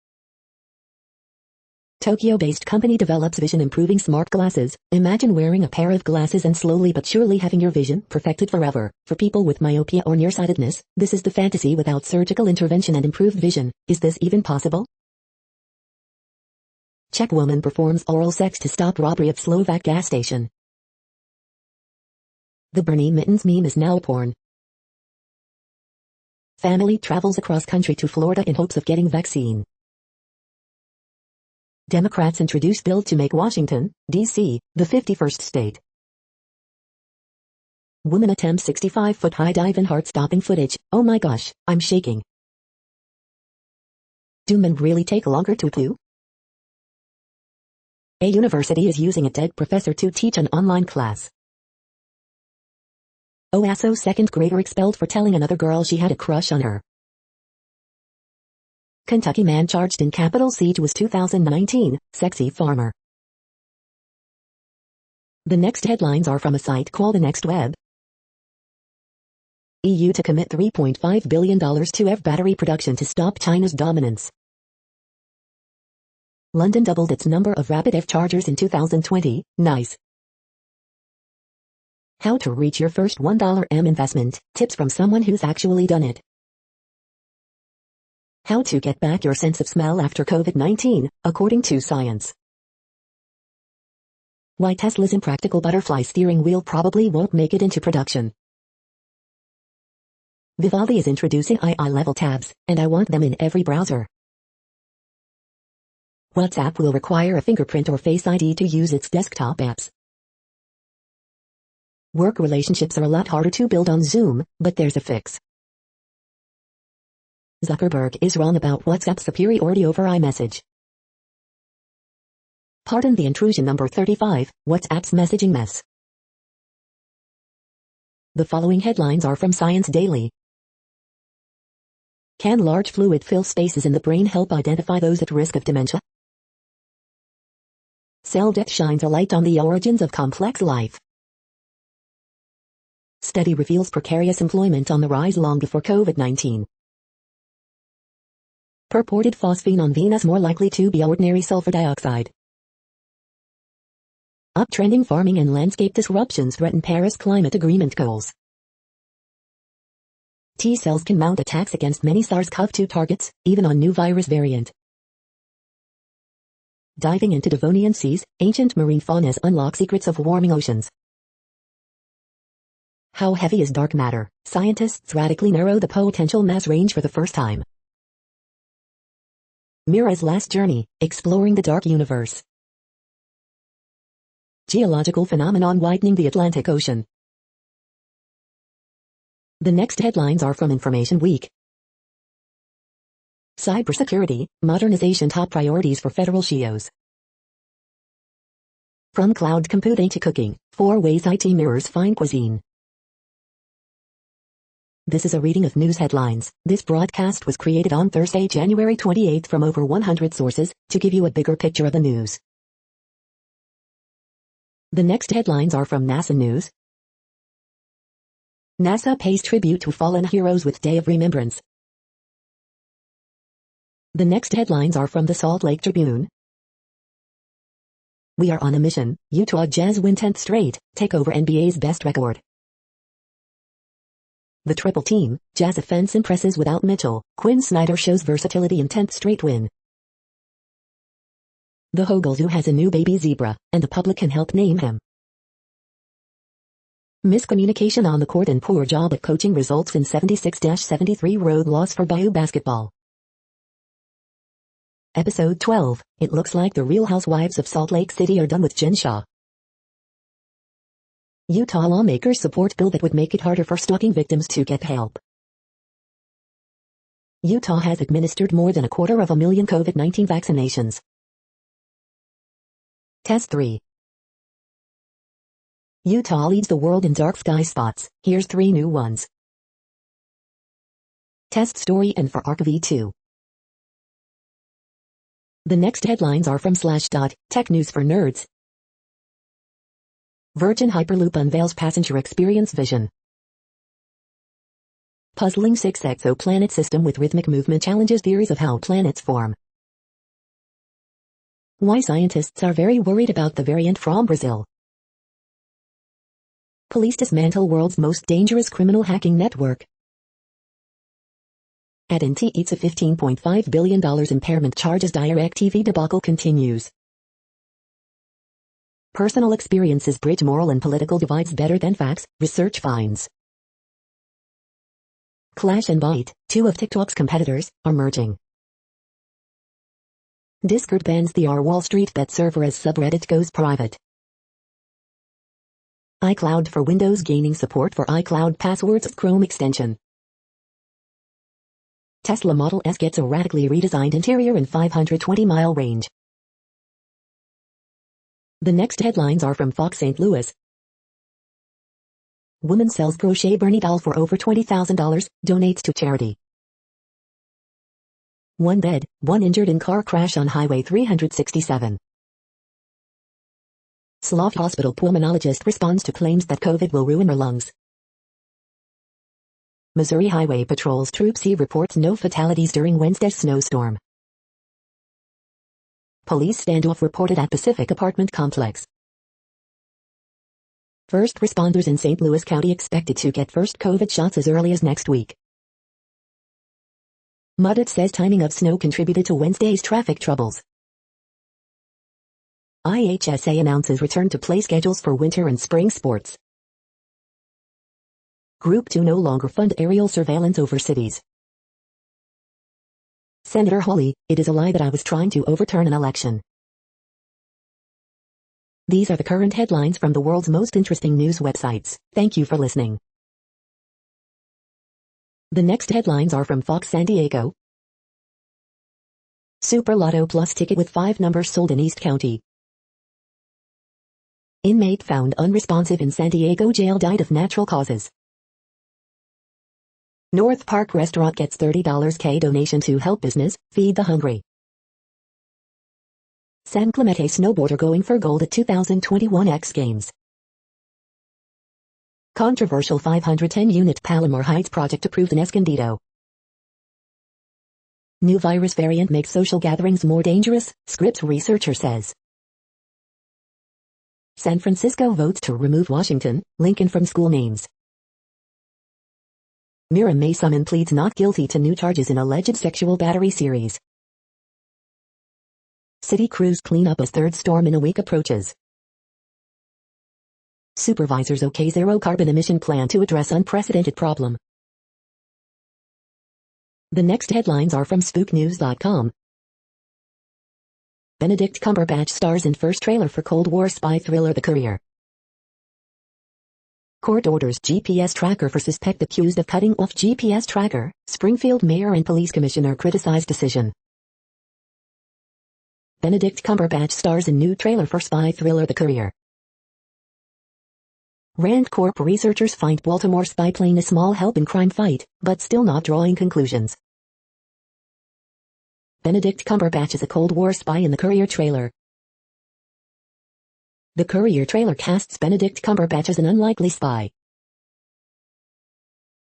Tokyo-based company develops vision-improving smart glasses. Imagine wearing a pair of glasses and slowly but surely having your vision perfected forever. For people with myopia or nearsightedness, this is the fantasy without surgical intervention and improved vision. Is this even possible? Czech woman performs oral sex to stop robbery of Slovak gas station. The Bernie Mittens meme is now porn. Family travels across country to Florida in hopes of getting vaccine. Democrats introduce bill to make Washington, D.C., the 51st state. Woman attempts 65-foot high dive in heart-stopping footage. Oh my gosh, I'm shaking. Do men really take longer to poo? A university is using a dead professor to teach an online class. OASO second grader expelled for telling another girl she had a crush on her. Kentucky man charged in Capitol siege was 2019, sexy farmer. The next headlines are from a site called The Next Web. EU to commit $3.5 billion to EV battery production to stop China's dominance. London doubled its number of rapid EV chargers in 2020, nice. How to reach your first $1 investment, tips from someone who's actually done it. How to get back your sense of smell after COVID-19, according to science. Why Tesla's impractical butterfly steering wheel probably won't make it into production. Vivaldi is introducing II-level tabs, and I want them in every browser. WhatsApp will require a fingerprint or Face ID to use its desktop apps. Work relationships are a lot harder to build on Zoom, but there's a fix. Zuckerberg is wrong about WhatsApp's superiority over iMessage. Pardon the intrusion. Number 35, WhatsApp's messaging mess. The following headlines are from Science Daily. Can large fluid-filled spaces in the brain help identify those at risk of dementia? Cell death shines a light on the origins of complex life. Study reveals precarious employment on the rise long before COVID-19. Purported phosphine on Venus more likely to be ordinary sulfur dioxide. Uptrending farming and landscape disruptions threaten Paris Climate Agreement goals. T-cells can mount attacks against many SARS-CoV-2 targets, even on new virus variant. Diving into Devonian seas, ancient marine faunas unlock secrets of warming oceans. How heavy is dark matter? Scientists radically narrow the potential mass range for the first time. Mira's last journey, exploring the dark universe. Geological phenomenon widening the Atlantic Ocean. The next headlines are from Information Week. Cybersecurity, modernization top priorities for federal SHIOs. From cloud computing to cooking, 4 ways IT mirrors fine cuisine. This is a reading of news headlines. This broadcast was created on Thursday, January 28 from over 100 sources, to give you a bigger picture of the news. The next headlines are from NASA News. NASA pays tribute to fallen heroes with Day of Remembrance. The next headlines are from the Salt Lake Tribune. We are on a mission. Utah Jazz win 10th straight, take over NBA's best record. The triple team, Jazz offense impresses without Mitchell. Quinn Snyder shows versatility in 10th straight win. The Hogle Zoo has a new baby zebra, and the public can help name him. Miscommunication on the court and poor job at coaching results in 76-73 road loss for Bayou basketball. Episode 12, it looks like the Real Housewives of Salt Lake City are done with Jen Shah. Utah lawmakers support bill that would make it harder for stalking victims to get help. Utah has administered more than 250,000 COVID-19 vaccinations. Test 3. Utah leads the world in dark sky spots. Here's 3 new ones. Test story and for ArcV2. The next headlines are from Slashdot, Tech News for Nerds. Virgin Hyperloop unveils passenger experience vision. Puzzling 6 exoplanet system with rhythmic movement challenges theories of how planets form. Why scientists are very worried about the variant from Brazil. Police dismantle world's most dangerous criminal hacking network. AT&T eats a $15.5 billion impairment charge as DirecTV debacle continues. Personal experiences bridge moral and political divides better than facts, research finds. Clash and Byte, two of TikTok's competitors, are merging. Discord bans the Wall Street Bet server as subreddit goes private. iCloud for Windows gaining support for iCloud passwords Chrome extension. Tesla Model S gets a radically redesigned interior in 520-mile range. The next headlines are from Fox St. Louis. Woman sells crochet Bernie doll for over $20,000, donates to charity. One dead, one injured in car crash on Highway 367. Slough Hospital pulmonologist responds to claims that COVID will ruin her lungs. Missouri Highway Patrol's Troop C reports no fatalities during Wednesday's snowstorm. Police standoff reported at Pacific Apartment Complex. First responders in St. Louis County expected to get first COVID shots as early as next week. Mudit says timing of snow contributed to Wednesday's traffic troubles. IHSA announces return to play schedules for winter and spring sports. Group 2 no longer fund aerial surveillance over cities. Senator Hawley, it is a lie that I was trying to overturn an election. These are the current headlines from the world's most interesting news websites. Thank you for listening. The next headlines are from Fox San Diego. Super Lotto Plus ticket with 5 numbers sold in East County. Inmate found unresponsive in San Diego jail died of natural causes. North Park restaurant gets $30 K donation to help business, feed the hungry. San Clemente snowboarder going for gold at 2021 X Games. Controversial 510-unit Palomar Heights project approved in Escondido. New virus variant makes social gatherings more dangerous, Scripps researcher says. San Francisco votes to remove Washington, Lincoln from school names. Mira May Summon pleads not guilty to new charges in alleged sexual battery series. City crews clean up as third storm in a week approaches. Supervisors OK zero carbon emission plan to address unprecedented problem. The next headlines are from SpookNews.com. Benedict Cumberbatch stars in first trailer for Cold War spy thriller The Courier. Court orders GPS tracker for suspect accused of cutting off GPS tracker. Springfield mayor and police commissioner criticize decision. Benedict Cumberbatch stars in new trailer for spy thriller The Courier. Rand Corp researchers find Baltimore spy plane a small help in crime fight, but still not drawing conclusions. Benedict Cumberbatch is a Cold War spy in The Courier trailer. The Courier trailer casts Benedict Cumberbatch as an unlikely spy.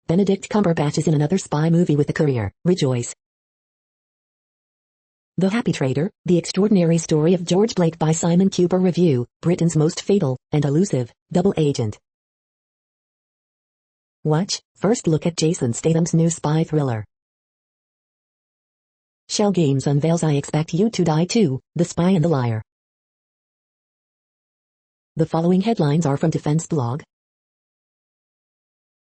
Benedict Cumberbatch is in another spy movie with The Courier, rejoice. The Happy Trader, The Extraordinary Story of George Blake by Simon Kuper Review, Britain's most fatal and elusive double agent. Watch, first look at Jason Statham's new spy thriller. Shell Games unveils I Expect You to Die Too, The Spy and the Liar. The following headlines are from Defense Blog.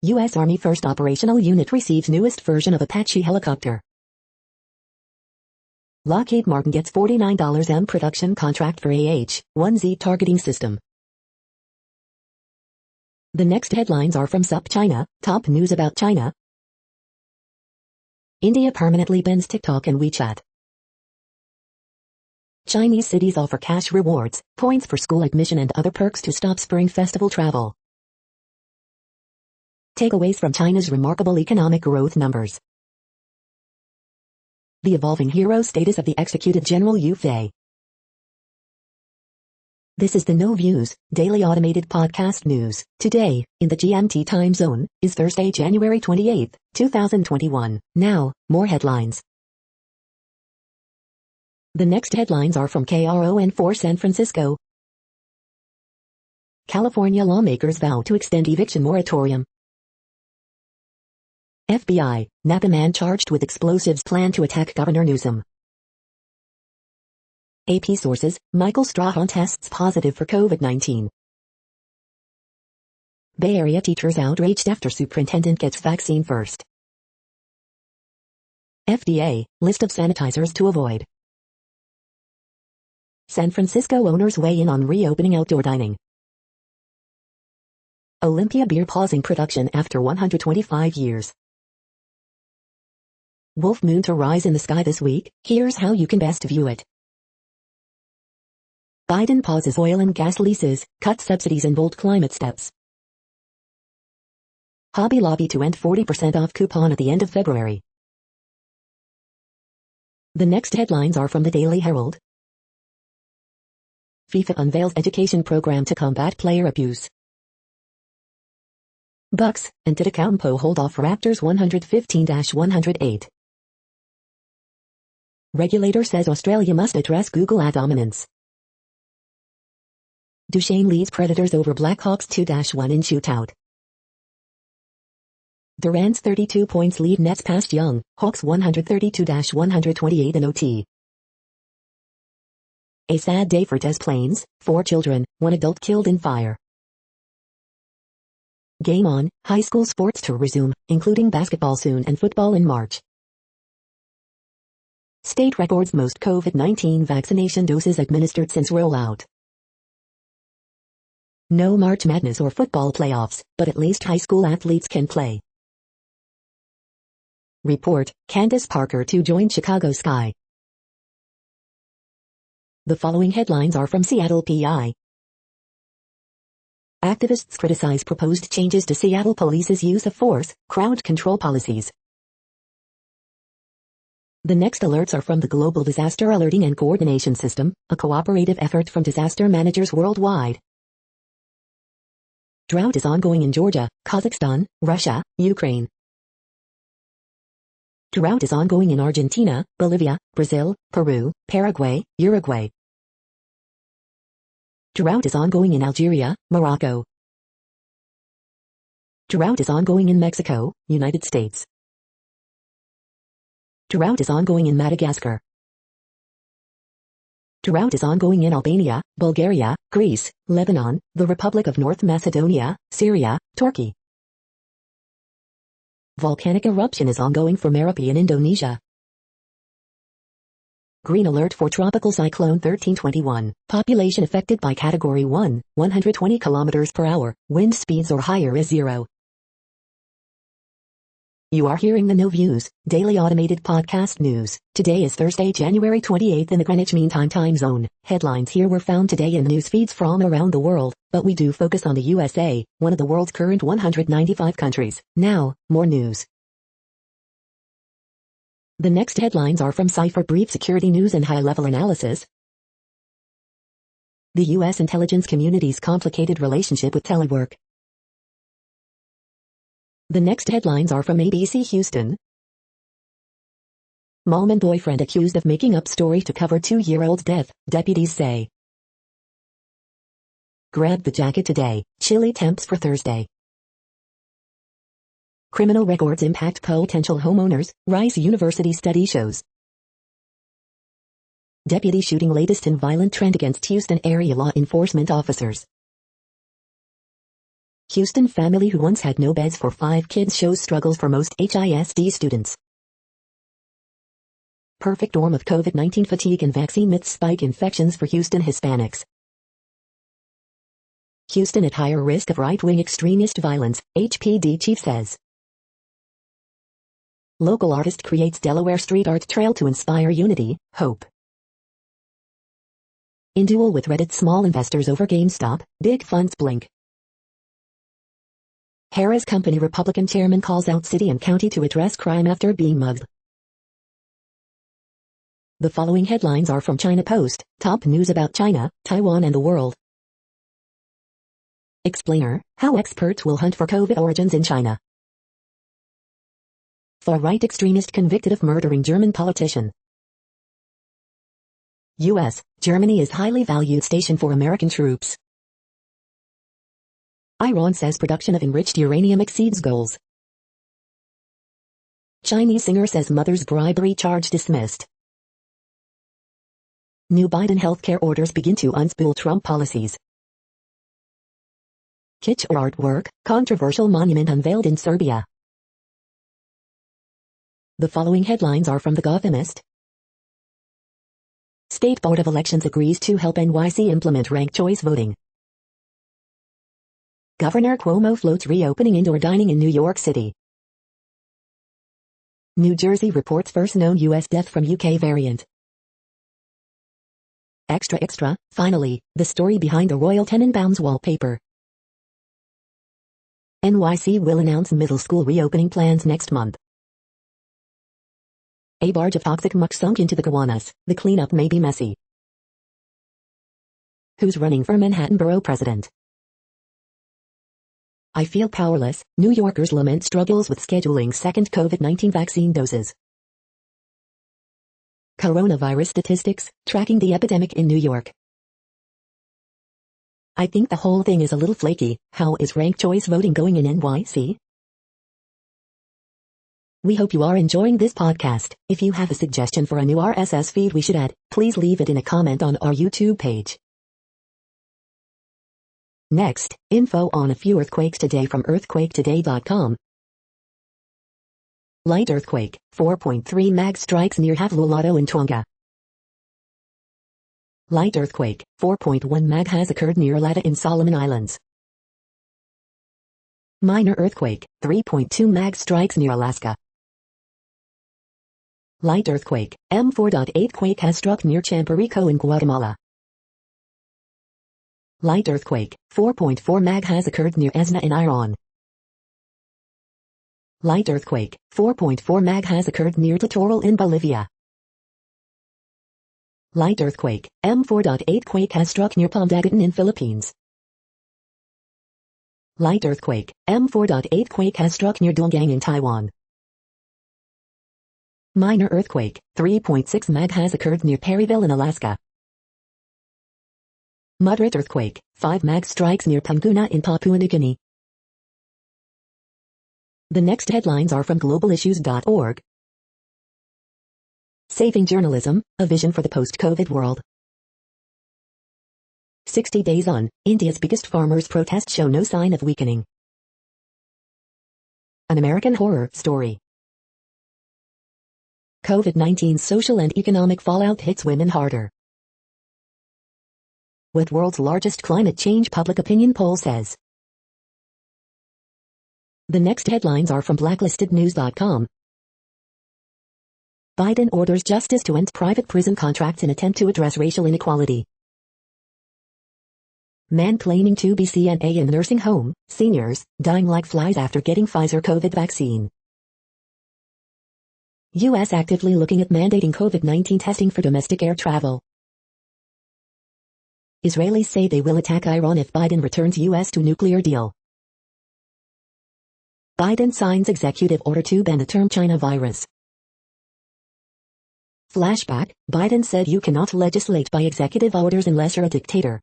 U.S. Army First Operational Unit receives newest version of Apache helicopter. Lockheed Martin gets $49 production contract for AH-1Z targeting system. The next headlines are from SUP China, top news about China. India permanently bans TikTok and WeChat. Chinese cities offer cash rewards, points for school admission and other perks to stop Spring Festival travel. Takeaways from China's remarkable economic growth numbers. The evolving hero status of the executed General Yu Fei. This is the No Views, daily automated podcast news. Today, in the GMT time zone, is Thursday, January 28, 2021. Now, more headlines. The next headlines are from KRON4 San Francisco. California lawmakers vow to extend eviction moratorium. FBI, Napa man charged with explosives plan to attack Governor Newsom. AP sources, Michael Strahan tests positive for COVID-19. Bay Area teachers outraged after superintendent gets vaccine first. FDA, list of sanitizers to avoid. San Francisco owners weigh in on reopening outdoor dining. Olympia beer pausing production after 125 years. Wolf moon to rise in the sky this week, here's how you can best view it. Biden pauses oil and gas leases, cuts subsidies and bold climate steps. Hobby Lobby to end 40% off coupon at the end of February. The next headlines are from the Daily Herald. FIFA unveils education program to combat player abuse. Bucks, Antetokounmpo hold off Raptors 115-108. Regulator says Australia must address Google ad dominance. Duchesne leads Predators over Blackhawks 2-1 in shootout. Durant's 32 points lead nets past Young, Hawks 132-128 in OT. A sad day for Des Plaines, 4 children, 1 adult killed in fire. Game on, high school sports to resume, including basketball soon and football in March. State records most COVID-19 vaccination doses administered since rollout. No March Madness or football playoffs, but at least high school athletes can play. Report, Candace Parker to join Chicago Sky. The following headlines are from Seattle PI. Activists criticize proposed changes to Seattle Police's use of force, crowd control policies. The next alerts are from the Global Disaster Alerting and Coordination System, a cooperative effort from disaster managers worldwide. Drought is ongoing in Georgia, Kazakhstan, Russia, Ukraine. Drought is ongoing in Argentina, Bolivia, Brazil, Peru, Paraguay, Uruguay. Drought is ongoing in Algeria, Morocco. Drought is ongoing in Mexico, United States. Drought is ongoing in Madagascar. Drought is ongoing in Albania, Bulgaria, Greece, Lebanon, the Republic of North Macedonia, Syria, Turkey. Volcanic eruption is ongoing for Merapi in Indonesia. Green alert for Tropical Cyclone 1321. Population affected by Category 1, 120 km per hour. Wind speeds or higher is 0. You are hearing the No Views, daily automated podcast news. Today is Thursday, January 28th in the Greenwich Mean Time zone. Headlines here were found today in news feeds from around the world, but we do focus on the USA, one of the world's current 195 countries. Now, more news. The next headlines are from Cypher Brief Security News and High-Level Analysis. The U.S. intelligence community's complicated relationship with telework. The next headlines are from ABC Houston. Mom and boyfriend accused of making up story to cover 2-year-old's death, deputies say. Grab the jacket today, chilly temps for Thursday. Criminal records impact potential homeowners, Rice University study shows. Deputy shooting latest in violent trend against Houston area law enforcement officers. Houston family who once had no beds for 5 kids shows struggles for most HISD students. Perfect storm of COVID-19 fatigue and vaccine myths spike infections for Houston Hispanics. Houston at higher risk of right-wing extremist violence, HPD chief says. Local artist creates Delaware street art trail to inspire unity, hope. In duel with Reddit small investors over GameStop, big funds blink. Harris Company Republican chairman calls out city and county to address crime after being mugged. The following headlines are from China Post, top news about China, Taiwan and the world. Explainer, how experts will hunt for COVID origins in China. Far-right extremist convicted of murdering German politician. U.S., Germany is highly valued station for American troops. Iran says production of enriched uranium exceeds goals. Chinese singer says mother's bribery charge dismissed. New Biden healthcare orders begin to unspool Trump policies. Kitsch or artwork, controversial monument unveiled in Serbia. The following headlines are from The Gothamist. State Board of Elections agrees to help NYC implement ranked choice voting. Governor Cuomo floats reopening indoor dining in New York City. New Jersey reports first known U.S. death from UK variant. Extra, finally, the story behind the Royal Tenenbaums wallpaper. NYC will announce middle school reopening plans next month. A barge of toxic muck sunk into the Gowanus. The cleanup may be messy. Who's running for Manhattan Borough President? I feel powerless. New Yorkers lament struggles with scheduling second COVID-19 vaccine doses. Coronavirus statistics, tracking the epidemic in New York. I think the whole thing is a little flaky. How is ranked choice voting going in NYC? We hope you are enjoying this podcast. If you have a suggestion for a new RSS feed we should add, please leave it in a comment on our YouTube page. Next, info on a few earthquakes today from earthquaketoday.com. Light earthquake, 4.3 mag strikes near Havlulato in Tonga. Light earthquake, 4.1 mag has occurred near Alata in Solomon Islands. Minor earthquake, 3.2 mag strikes near Alaska. Light earthquake, M4.8 quake has struck near Champerico in Guatemala. Light earthquake, 4.4 mag has occurred near Esna in Iran. Light earthquake, 4.4 mag has occurred near Totorol in Bolivia. Light earthquake, M4.8 quake has struck near Pandagatan in Philippines. Light earthquake, M4.8 quake has struck near Donggang in Taiwan. Minor earthquake, 3.6 mag has occurred near Perryville in Alaska. Moderate earthquake, 5 mag strikes near Panguna in Papua New Guinea. The next headlines are from globalissues.org. Saving Journalism, a vision for the post-COVID world. 60 days on, India's biggest farmers' protests show no sign of weakening. An American horror story. COVID-19's social and economic fallout hits women harder. What world's largest climate change public opinion poll says. The next headlines are from blacklistednews.com. Biden orders justice to end private prison contracts in attempt to address racial inequality. Man claiming to be CNA in nursing home, seniors, dying like flies after getting Pfizer COVID vaccine. U.S. actively looking at mandating COVID-19 testing for domestic air travel. Israelis say they will attack Iran if Biden returns U.S. to nuclear deal. Biden signs executive order to ban the term China virus. Flashback, Biden said you cannot legislate by executive orders unless you're a dictator.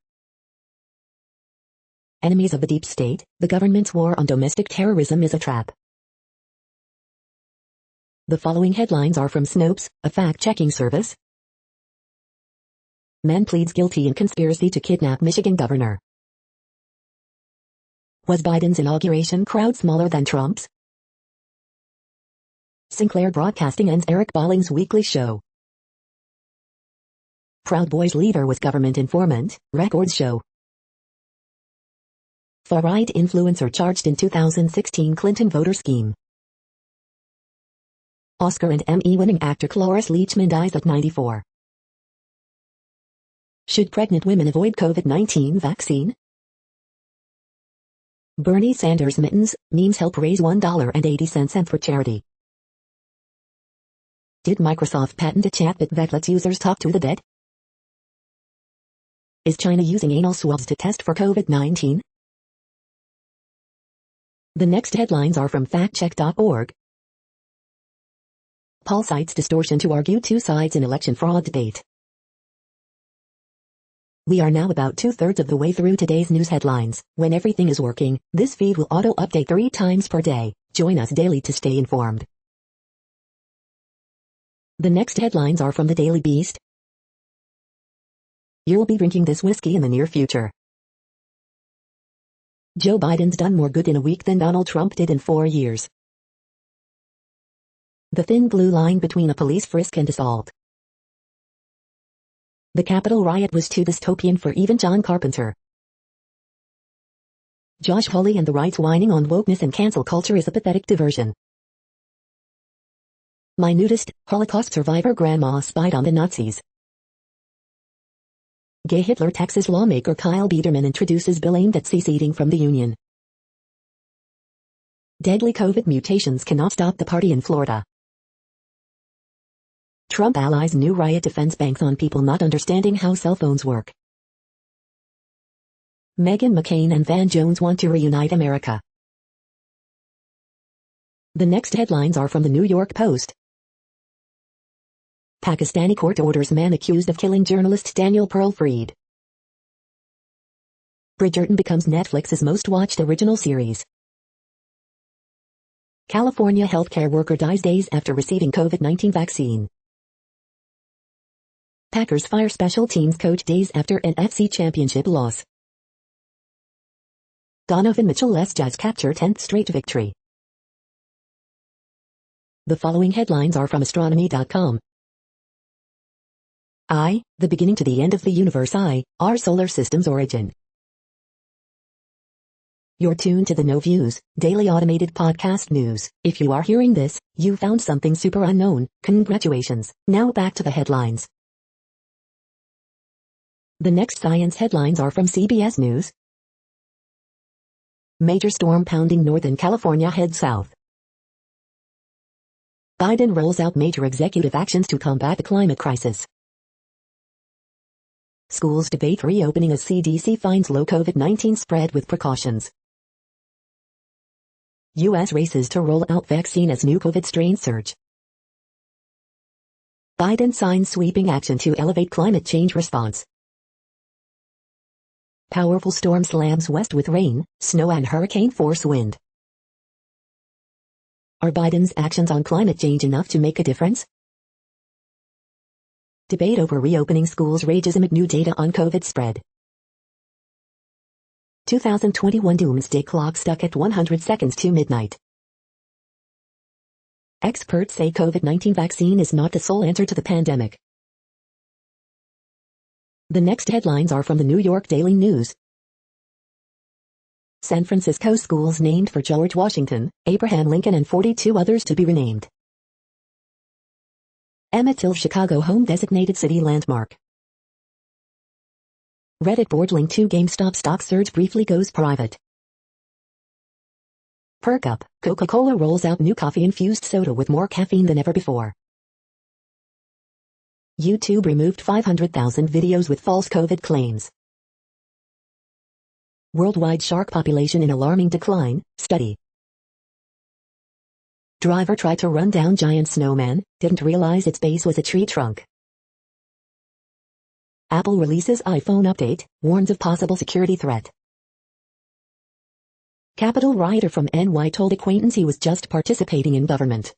Enemies of the deep state, the government's war on domestic terrorism is a trap. The following headlines are from Snopes, a fact-checking service. Man pleads guilty in conspiracy to kidnap Michigan governor. Was Biden's inauguration crowd smaller than Trump's? Sinclair Broadcasting ends Eric Balling's weekly show. Proud Boys leader was government informant, records show. Far-right influencer charged in 2016 Clinton voter scheme. Oscar and Emmy-winning actor Cloris Leachman dies at 94. Should pregnant women avoid COVID-19 vaccine? Bernie Sanders mittens, memes help raise $1.80 for charity. Did Microsoft patent a chatbot that lets users talk to the dead? Is China using anal swabs to test for COVID-19? The next headlines are from factcheck.org. Paul cites distortion to argue two sides in election fraud debate. We are now about 2/3 of the way through today's news headlines. When everything is working, this feed will auto-update 3 times per day. Join us daily to stay informed. The next headlines are from the Daily Beast. You'll be drinking this whiskey in the near future. Joe Biden's done more good in a week than Donald Trump did in 4 years. The thin blue line between a police frisk and assault. The Capitol riot was too dystopian for even John Carpenter. Josh Hawley and the right's whining on wokeness and cancel culture is a pathetic diversion. My nudist, Holocaust survivor grandma spied on the Nazis. Gay Hitler Texas lawmaker Kyle Biederman introduces bill aimed at seceding from the Union. Deadly COVID mutations cannot stop the party in Florida. Trump allies new riot defense banks on people not understanding how cell phones work. Meghan McCain and Van Jones want to reunite America. The next headlines are from the New York Post. Pakistani court orders man accused of killing journalist Daniel Pearl freed. Bridgerton becomes Netflix's most watched original series. California healthcare worker dies days after receiving COVID-19 vaccine. Packers fire special teams coach days after NFC championship loss. Donovan Mitchell lets Jazz capture 10th straight victory. The following headlines are from astronomy.com. The beginning to the end of the universe. Our solar system's origin. You're tuned to the No Views, daily automated podcast news. If you are hearing this, you found something super unknown. Congratulations. Now back to the headlines. The next science headlines are from CBS News. Major storm pounding Northern California heads south. Biden rolls out major executive actions to combat the climate crisis. Schools debate reopening as CDC finds low COVID-19 spread with precautions. U.S. races to roll out vaccine as new COVID strain surge. Biden signs sweeping action to elevate climate change response. Powerful storm slams west with rain, snow and hurricane force wind. Are Biden's actions on climate change enough to make a difference? Debate over reopening schools rages amid new data on COVID spread. 2021 doomsday clock stuck at 100 seconds to midnight. Experts say COVID-19 vaccine is not the sole answer to the pandemic. The next headlines are from the New York Daily News. San Francisco schools named for George Washington, Abraham Lincoln and 42 others to be renamed. Emmett Till Chicago home designated city landmark. Reddit board link to GameStop stock surge briefly goes private. Perk up, Coca-Cola rolls out new coffee-infused soda with more caffeine than ever before. YouTube removed 500,000 videos with false COVID claims. Worldwide shark population in alarming decline, study. Driver tried to run down giant snowman, didn't realize its base was a tree trunk. Apple releases iPhone update, warns of possible security threat. Capitol rioter from NY told acquaintance he was just participating in government.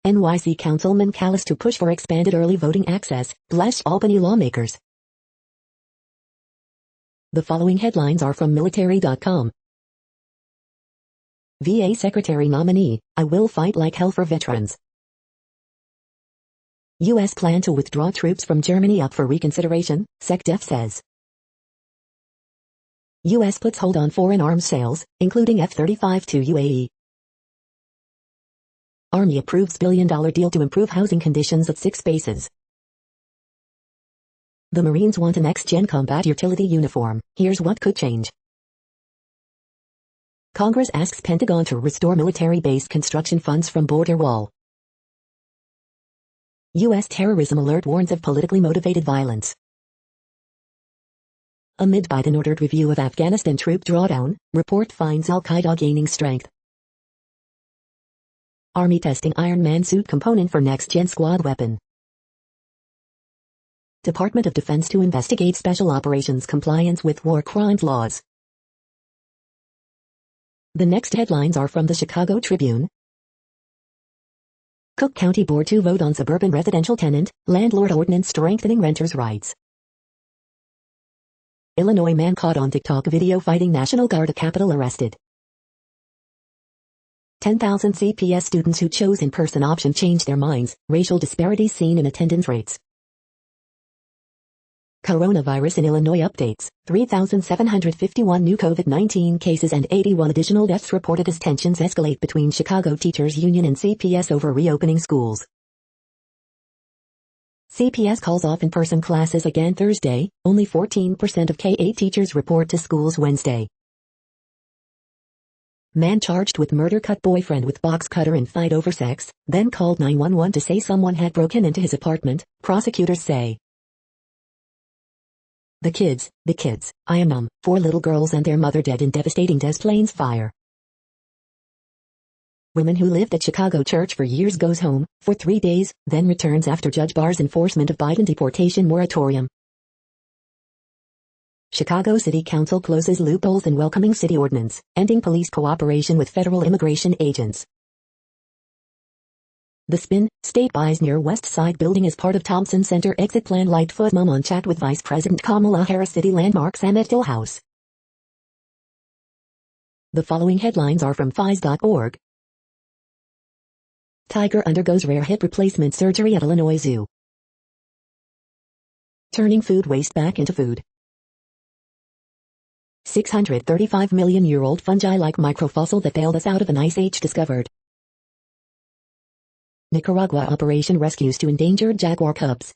NYC Councilman callous to push for expanded early voting access, bless Albany lawmakers. The following headlines are from military.com. VA Secretary nominee, I will fight like hell for veterans. U.S. plan to withdraw troops from Germany up for reconsideration, SecDef says. U.S. puts hold on foreign arms sales, including F-35 to UAE. Army approves billion-dollar deal to improve housing conditions at 6 bases. The Marines want a next-gen combat utility uniform. Here's what could change. Congress asks Pentagon to restore military base construction funds from border wall. U.S. terrorism alert warns of politically motivated violence. Amid Biden-ordered review of Afghanistan troop drawdown, report finds Al-Qaeda gaining strength. Army testing Iron Man suit component for next-gen squad weapon. Department of Defense to investigate special operations compliance with war crimes laws. The next headlines are from the Chicago Tribune. Cook County Board to vote on suburban residential tenant, landlord ordinance strengthening renters' rights. Illinois man caught on TikTok video fighting National Guard at Capitol arrested. 10,000 CPS students who chose in-person option changed their minds, racial disparities seen in attendance rates. Coronavirus in Illinois updates, 3,751 new COVID-19 cases and 81 additional deaths reported as tensions escalate between Chicago Teachers Union and CPS over reopening schools. CPS calls off in-person classes again Thursday, only 14% of K-8 teachers report to schools Wednesday. Man charged with murder cut boyfriend with box cutter in fight over sex, then called 911 to say someone had broken into his apartment, prosecutors say. The kids, I am numb, 4 little girls and their mother dead in devastating Des Plaines fire. Woman who lived at Chicago church for years goes home, for 3 days, then returns after judge bars enforcement of Biden deportation moratorium. Chicago City Council closes loopholes in welcoming city ordinance, ending police cooperation with federal immigration agents. The Spin, State buys near West Side building as part of Thompson Center exit plan. Lightfoot mom on chat with Vice President Kamala Harris. City landmarks Emmett Till House. The following headlines are from FIS.org. Tiger undergoes rare hip replacement surgery at Illinois Zoo. Turning food waste back into food. 635-million-year-old fungi-like microfossil that bailed us out of an ice age discovered. Nicaragua operation rescues 2 endangered jaguar cubs.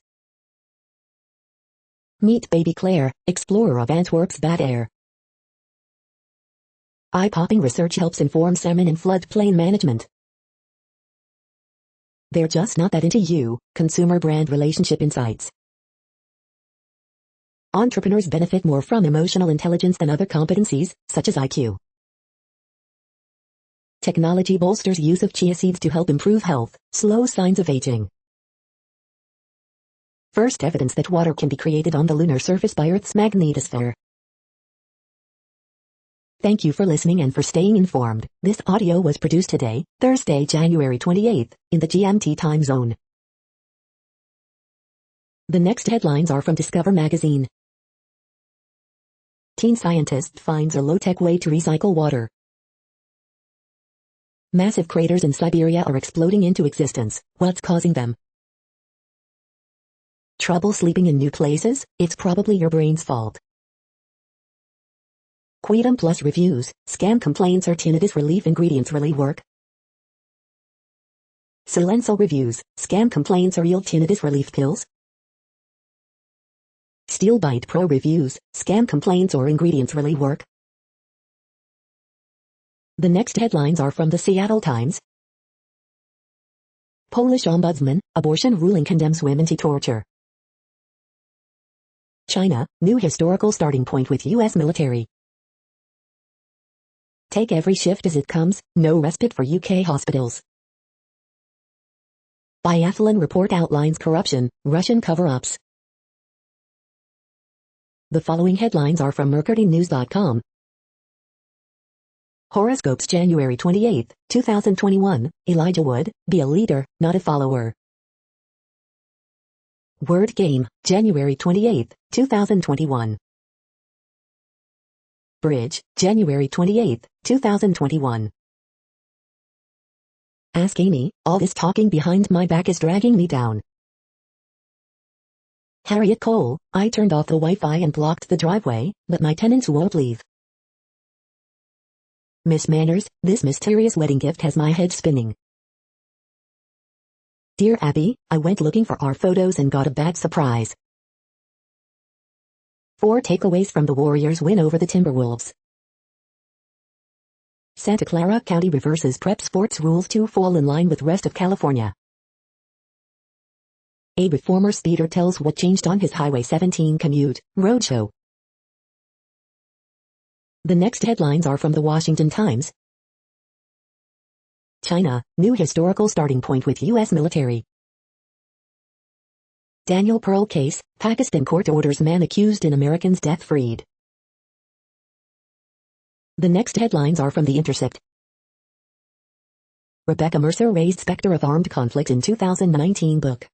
Meet baby Claire, explorer of Antwerp's bad air. Eye-popping research helps inform salmon and floodplain management. They're just not that into you, consumer brand relationship insights. Entrepreneurs benefit more from emotional intelligence than other competencies, such as IQ. Technology bolsters use of chia seeds to help improve health, slow signs of aging. First evidence that water can be created on the lunar surface by Earth's magnetosphere. Thank you for listening and for staying informed. This audio was produced today, Thursday, January 28th, in the GMT time zone. The next headlines are from Discover magazine. Teen scientist finds a low-tech way to recycle water. Massive craters in Siberia are exploding into existence. What's causing them? Trouble sleeping in new places? It's probably your brain's fault. Quantum Plus reviews, scam complaints or tinnitus relief ingredients really work? Silenso reviews, scam complaints or yield tinnitus relief pills? SteelBite Pro reviews, scam complaints or ingredients really work? The next headlines are from the Seattle Times. Polish ombudsman, abortion ruling condemns women to torture. China, new historical starting point with U.S. military. Take every shift as it comes, no respite for UK hospitals. Biathlon report outlines corruption, Russian cover-ups. The following headlines are from mercurynews.com. Horoscopes January 28, 2021, Elijah Wood, be a leader, not a follower. Word Game, January 28, 2021. Bridge, January 28, 2021. Ask Amy, all this talking behind my back is dragging me down. Harriet Cole, I turned off the Wi-Fi and blocked the driveway, but my tenants won't leave. Miss Manners, this mysterious wedding gift has my head spinning. Dear Abby, I went looking for our photos and got a bad surprise. 4 takeaways from the Warriors' win over the Timberwolves. Santa Clara County reverses prep sports rules to fall in line with rest of California. A former speeder tells what changed on his Highway 17 commute, roadshow. The next headlines are from the Washington Times. China, new historical starting point with U.S. military. Daniel Pearl case, Pakistan court orders man accused in American's death freed. The next headlines are from The Intercept. Rebecca Mercer raised specter of armed conflict in 2019 book.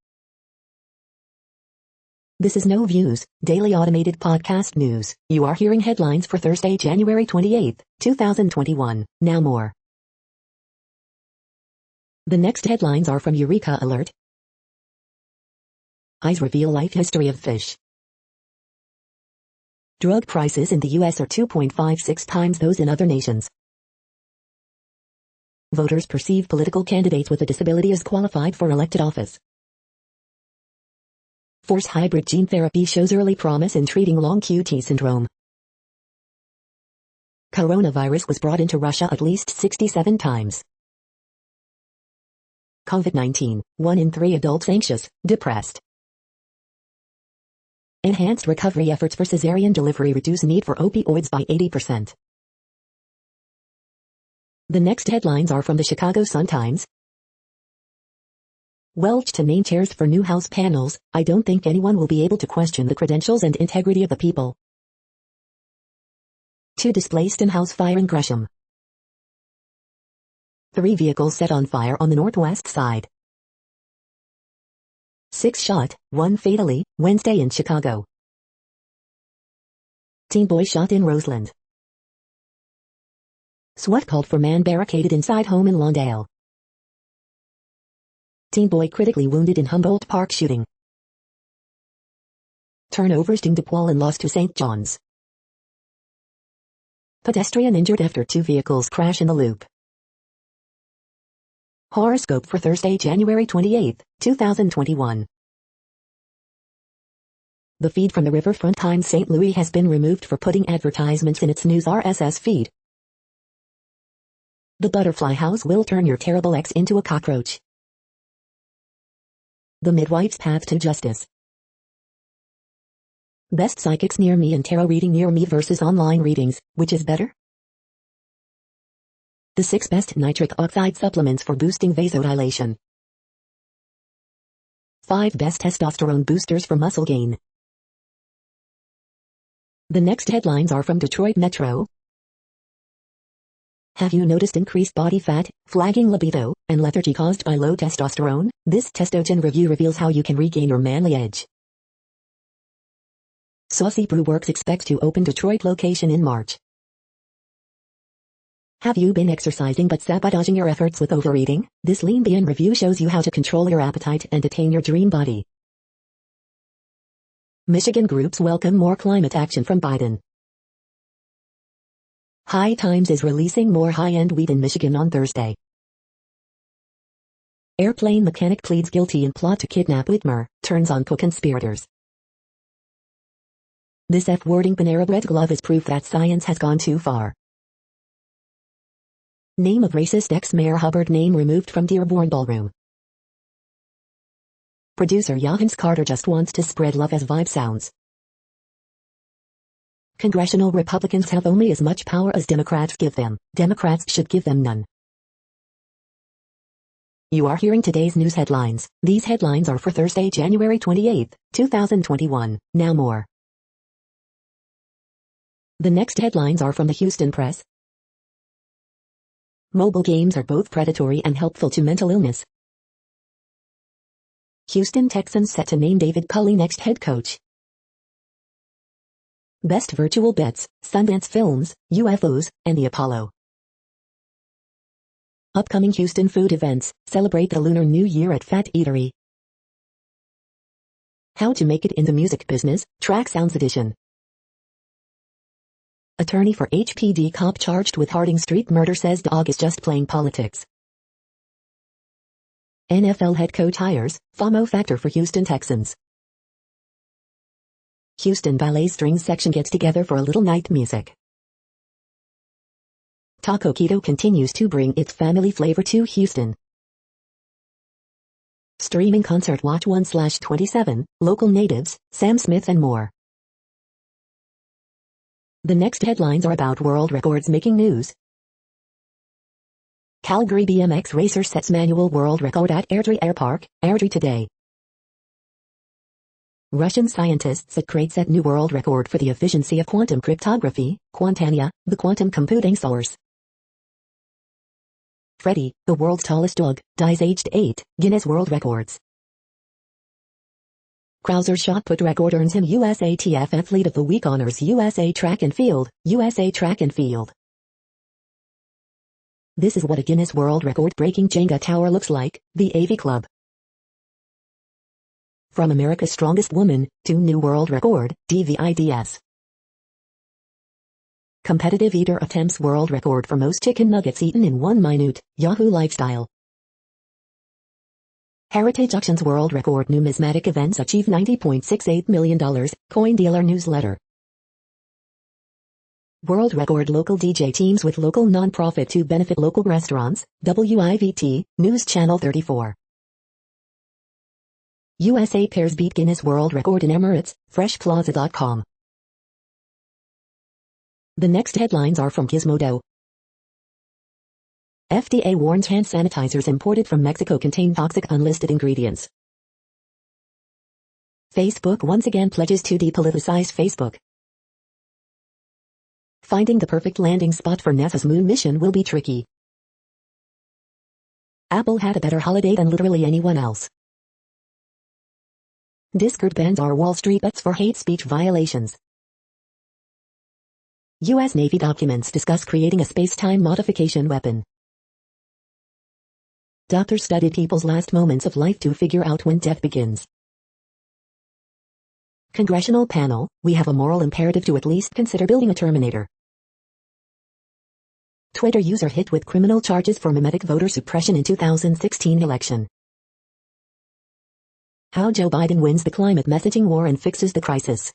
This is No Views, daily automated podcast news. You are hearing headlines for Thursday, January 28, 2021. Now more. The next headlines are from Eureka Alert. Eyes reveal life history of fish. Drug prices in the U.S. are 2.56 times those in other nations. Voters perceive political candidates with a disability as qualified for elected office. Force hybrid gene therapy shows early promise in treating long QT syndrome. Coronavirus was brought into Russia at least 67 times. COVID-19, 1 in 3 adults anxious, depressed. Enhanced recovery efforts for cesarean delivery reduce need for opioids by 80%. The next headlines are from the Chicago Sun-Times. Welch to name chairs for new House panels. I don't think anyone will be able to question the credentials and integrity of the people. 2 displaced in house fire in Gresham. 3 vehicles set on fire on the northwest side. 6 shot, 1 fatally, Wednesday in Chicago. Teen boy shot in Roseland. SWAT called for man barricaded inside home in Lawndale. Teen boy critically wounded in Humboldt Park shooting. Turnovers to DePaul and loss to St. John's. Pedestrian injured after 2 vehicles crash in the loop. Horoscope for Thursday, January 28, 2021. The feed from the Riverfront Times St. Louis has been removed for putting advertisements in its news RSS feed. The butterfly house will turn your terrible ex into a cockroach. The midwife's path to justice. Best psychics near me and tarot reading near me versus online readings, which is better? The 6 best nitric oxide supplements for boosting vasodilation. 5 best testosterone boosters for muscle gain. The next headlines are from Detroit Metro. Have you noticed increased body fat, flagging libido, and lethargy caused by low testosterone? This testogen review reveals how you can regain your manly edge. Saucy Brew Works expects to open Detroit location in March. Have you been exercising but sabotaging your efforts with overeating? This Lean Bean review shows you how to control your appetite and attain your dream body. Michigan groups welcome more climate action from Biden. High Times is releasing more high-end weed in Michigan on Thursday. Airplane mechanic pleads guilty in plot to kidnap Whitmer, turns on co-conspirators. This F-wording Panera Bread glove is proof that science has gone too far. Name of racist ex-Mayor Hubbard name removed from Dearborn Ballroom. Producer Johannes Carter just wants to spread love as vibe sounds. Congressional Republicans have only as much power as Democrats give them. Democrats should give them none. You are hearing today's news headlines. These headlines are for Thursday, January 28, 2021. Now more. The next headlines are from the Houston Press. Mobile games are both predatory and helpful to mental illness. Houston Texans set to name David Culley next head coach. Best virtual bets, Sundance Films, UFOs, and the Apollo. Upcoming Houston food events, celebrate the Lunar New Year at Fat Eatery. How to make it in the music business, Track Sounds Edition. Attorney for HPD cop charged with Harding Street murder says dog is just playing politics. NFL head coach hires, FOMO factor for Houston Texans. Houston Ballet Strings section gets together for a little night music. Taco Keto continues to bring its family flavor to Houston. Streaming concert Watch 1/27, local natives, Sam Smith and more. The next headlines are about world records making news. Calgary BMX racer sets manual world record at Airdrie Air Park, Airdrie today. Russian scientists at CRATE set new world record for the efficiency of quantum cryptography, Quantania, the quantum computing source. Freddy, the world's tallest dog, dies aged 8, Guinness World Records. Krauser's shot put record earns him USATF Athlete of the Week honors USA Track and Field, USA Track and Field. This is what a Guinness World Record-breaking Jenga tower looks like, the AV Club. From America's Strongest Woman, to New World Record, DVIDS. Competitive Eater attempts world record for most chicken nuggets eaten in 1 minute, Yahoo Lifestyle. Heritage Auctions World Record Numismatic Events achieve $90.68 million, Coin Dealer Newsletter. World Record Local DJ teams with local non-profit to benefit local restaurants, WIVT, News Channel 34. USA pairs beat Guinness World Record in Emirates, FreshPlaza.com. The next headlines are from Gizmodo. FDA warns hand sanitizers imported from Mexico contain toxic unlisted ingredients. Facebook once again pledges to depoliticize Facebook. Finding the perfect landing spot for NASA's moon mission will be tricky. Apple had a better holiday than literally anyone else. Discord bans our Wall Street bets for hate speech violations. U.S. Navy documents discuss creating a space-time modification weapon. Doctors studied people's last moments of life to figure out when death begins. Congressional panel, we have a moral imperative to at least consider building a Terminator. Twitter user hit with criminal charges for mimetic voter suppression in 2016 election. How Joe Biden wins the climate messaging war and fixes the crisis.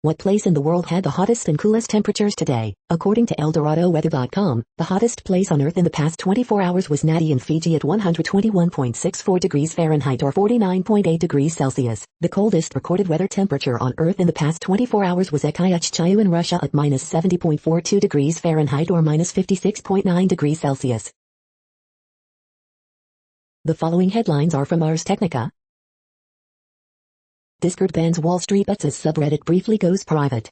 What place in the world had the hottest and coolest temperatures today? According to ElDoradoWeather.com, the hottest place on Earth in the past 24 hours was Nadi in Fiji at 121.64 degrees Fahrenheit or 49.8 degrees Celsius. The coldest recorded weather temperature on Earth in the past 24 hours was Ekayachchayu in Russia at minus 70.42 degrees Fahrenheit or minus 56.9 degrees Celsius. The following headlines are from Ars Technica. Discord bans Wall Street bets as subreddit briefly goes private.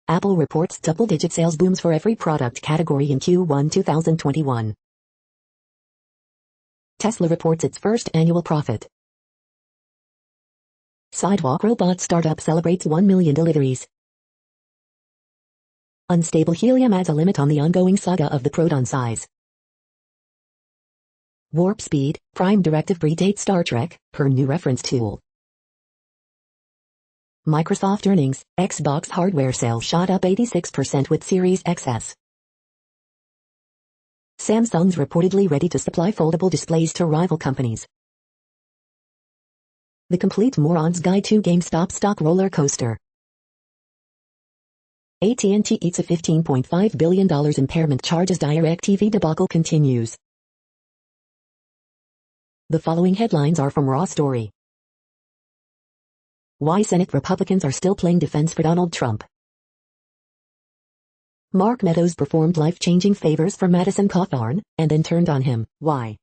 Apple reports double-digit sales booms for every product category in Q1 2021. Tesla reports its first annual profit. Sidewalk robot startup celebrates 1 million deliveries. Unstable helium adds a limit on the ongoing saga of the proton size. Warp speed, prime directive predates Star Trek, per new reference tool. Microsoft earnings, Xbox hardware sales shot up 86% with Series XS. Samsung's reportedly ready to supply foldable displays to rival companies. The Complete Moron's Guide to GameStop stock roller coaster. AT&T eats a $15.5 billion impairment charge as DirecTV debacle continues. The following headlines are from Raw Story. Why Senate Republicans are still playing defense for Donald Trump. Mark Meadows performed life-changing favors for Madison Cawthorn, and then turned on him. Why?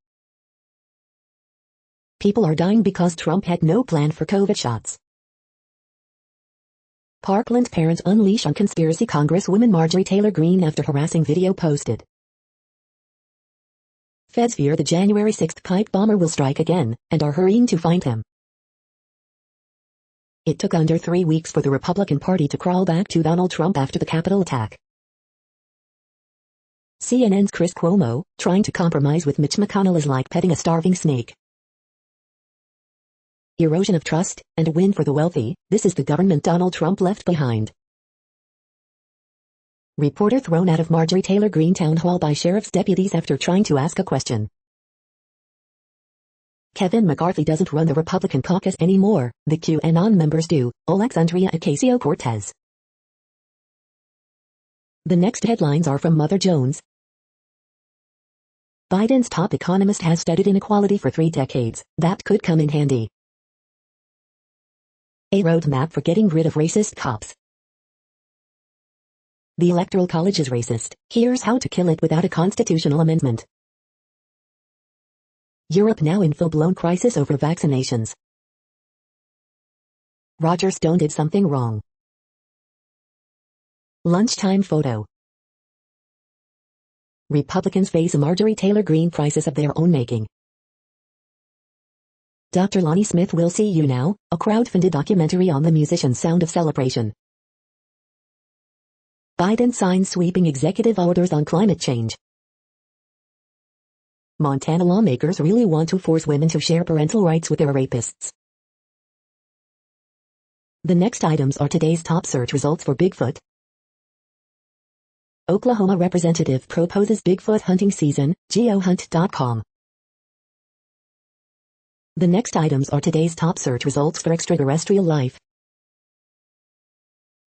People are dying because Trump had no plan for COVID shots. Parkland parents unleash on conspiracy Congresswoman Marjorie Taylor Greene after harassing video posted. Feds fear the January 6th pipe bomber will strike again, and are hurrying to find him. It took under 3 weeks for the Republican Party to crawl back to Donald Trump after the Capitol attack. CNN's Chris Cuomo, trying to compromise with Mitch McConnell is like petting a starving snake. Erosion of trust, and a win for the wealthy, this is the government Donald Trump left behind. Reporter thrown out of Marjorie Taylor Greene town hall by sheriff's deputies after trying to ask a question. Kevin McCarthy doesn't run the Republican caucus anymore, the QAnon members do, Alexandria Ocasio-Cortez. The next headlines are from Mother Jones. Biden's top economist has studied inequality for 3 decades, that could come in handy. A roadmap for getting rid of racist cops. The Electoral College is racist, here's how to kill it without a constitutional amendment. Europe now in full-blown crisis over vaccinations. Roger Stone did something wrong. Lunchtime photo. Republicans face a Marjorie Taylor Greene crisis of their own making. Dr. Lonnie Smith Will See You Now, a crowd-funded documentary on the musician's sound of celebration. Biden signs sweeping executive orders on climate change. Montana lawmakers really want to force women to share parental rights with their rapists. The next items are today's top search results for Bigfoot. Oklahoma representative proposes Bigfoot hunting season, geohunt.com. The next items are today's top search results for extraterrestrial life.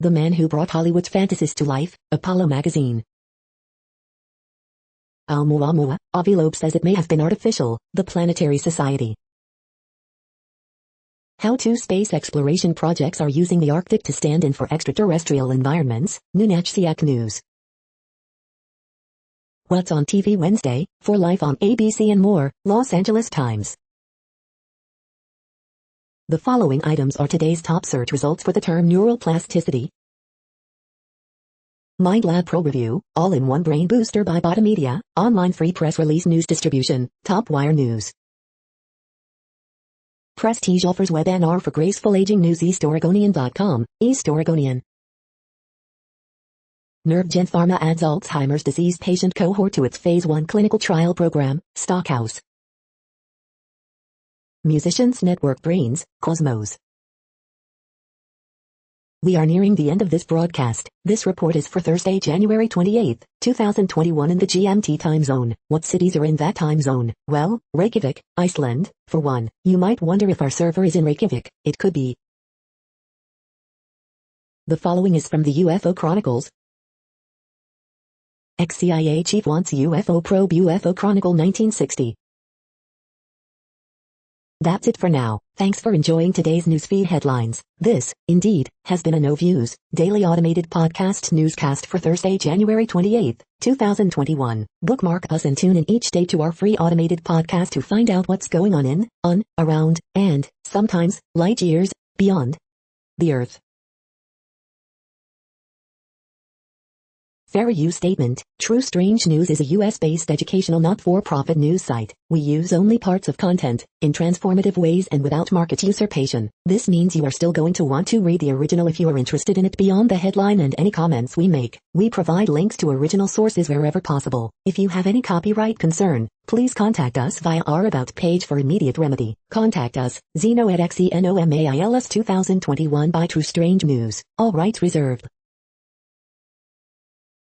The man who brought Hollywood's fantasies to life, Apollo magazine. Oumuamua, Avilobe says it may have been artificial, the Planetary Society. How two space exploration projects are using the Arctic to stand in for extraterrestrial environments, Nunachsiak News. What's on TV Wednesday, For Life on ABC and more, Los Angeles Times. The following items are today's top search results for the term neural plasticity. MindLab Pro Review, all-in-one brain booster by Bada Media, online free press release news distribution, Top Wire News. Prestige offers webinar for graceful aging news EastOregonian.com, East Oregonian. NervGen Pharma adds Alzheimer's disease patient cohort to its Phase 1 clinical trial program, Stockhouse. Musicians Network Brains, Cosmos. We are nearing the end of this broadcast. This report is for Thursday, January 28, 2021 in the GMT time zone. What cities are in that time zone? Well, Reykjavik, Iceland, for one. You might wonder if our server is in Reykjavik. It could be. The following is from the UFO Chronicles. Ex-CIA chief wants UFO probe UFO Chronicle 1960. That's it for now. Thanks for enjoying today's newsfeed headlines. This, indeed, has been a No Views, daily automated podcast newscast for Thursday, January 28, 2021. Bookmark us and tune in each day to our free automated podcast to find out what's going on, around, and, sometimes, light years, beyond the Earth. Fair use statement. True Strange News is a US-based educational not-for-profit news site. We use only parts of content, in transformative ways and without market usurpation. This means you are still going to want to read the original if you are interested in it beyond the headline and any comments we make. We provide links to original sources wherever possible. If you have any copyright concern, please contact us via our About page for immediate remedy. Contact us, Zeno at XENOMAILS 2021 by True Strange News. All rights reserved.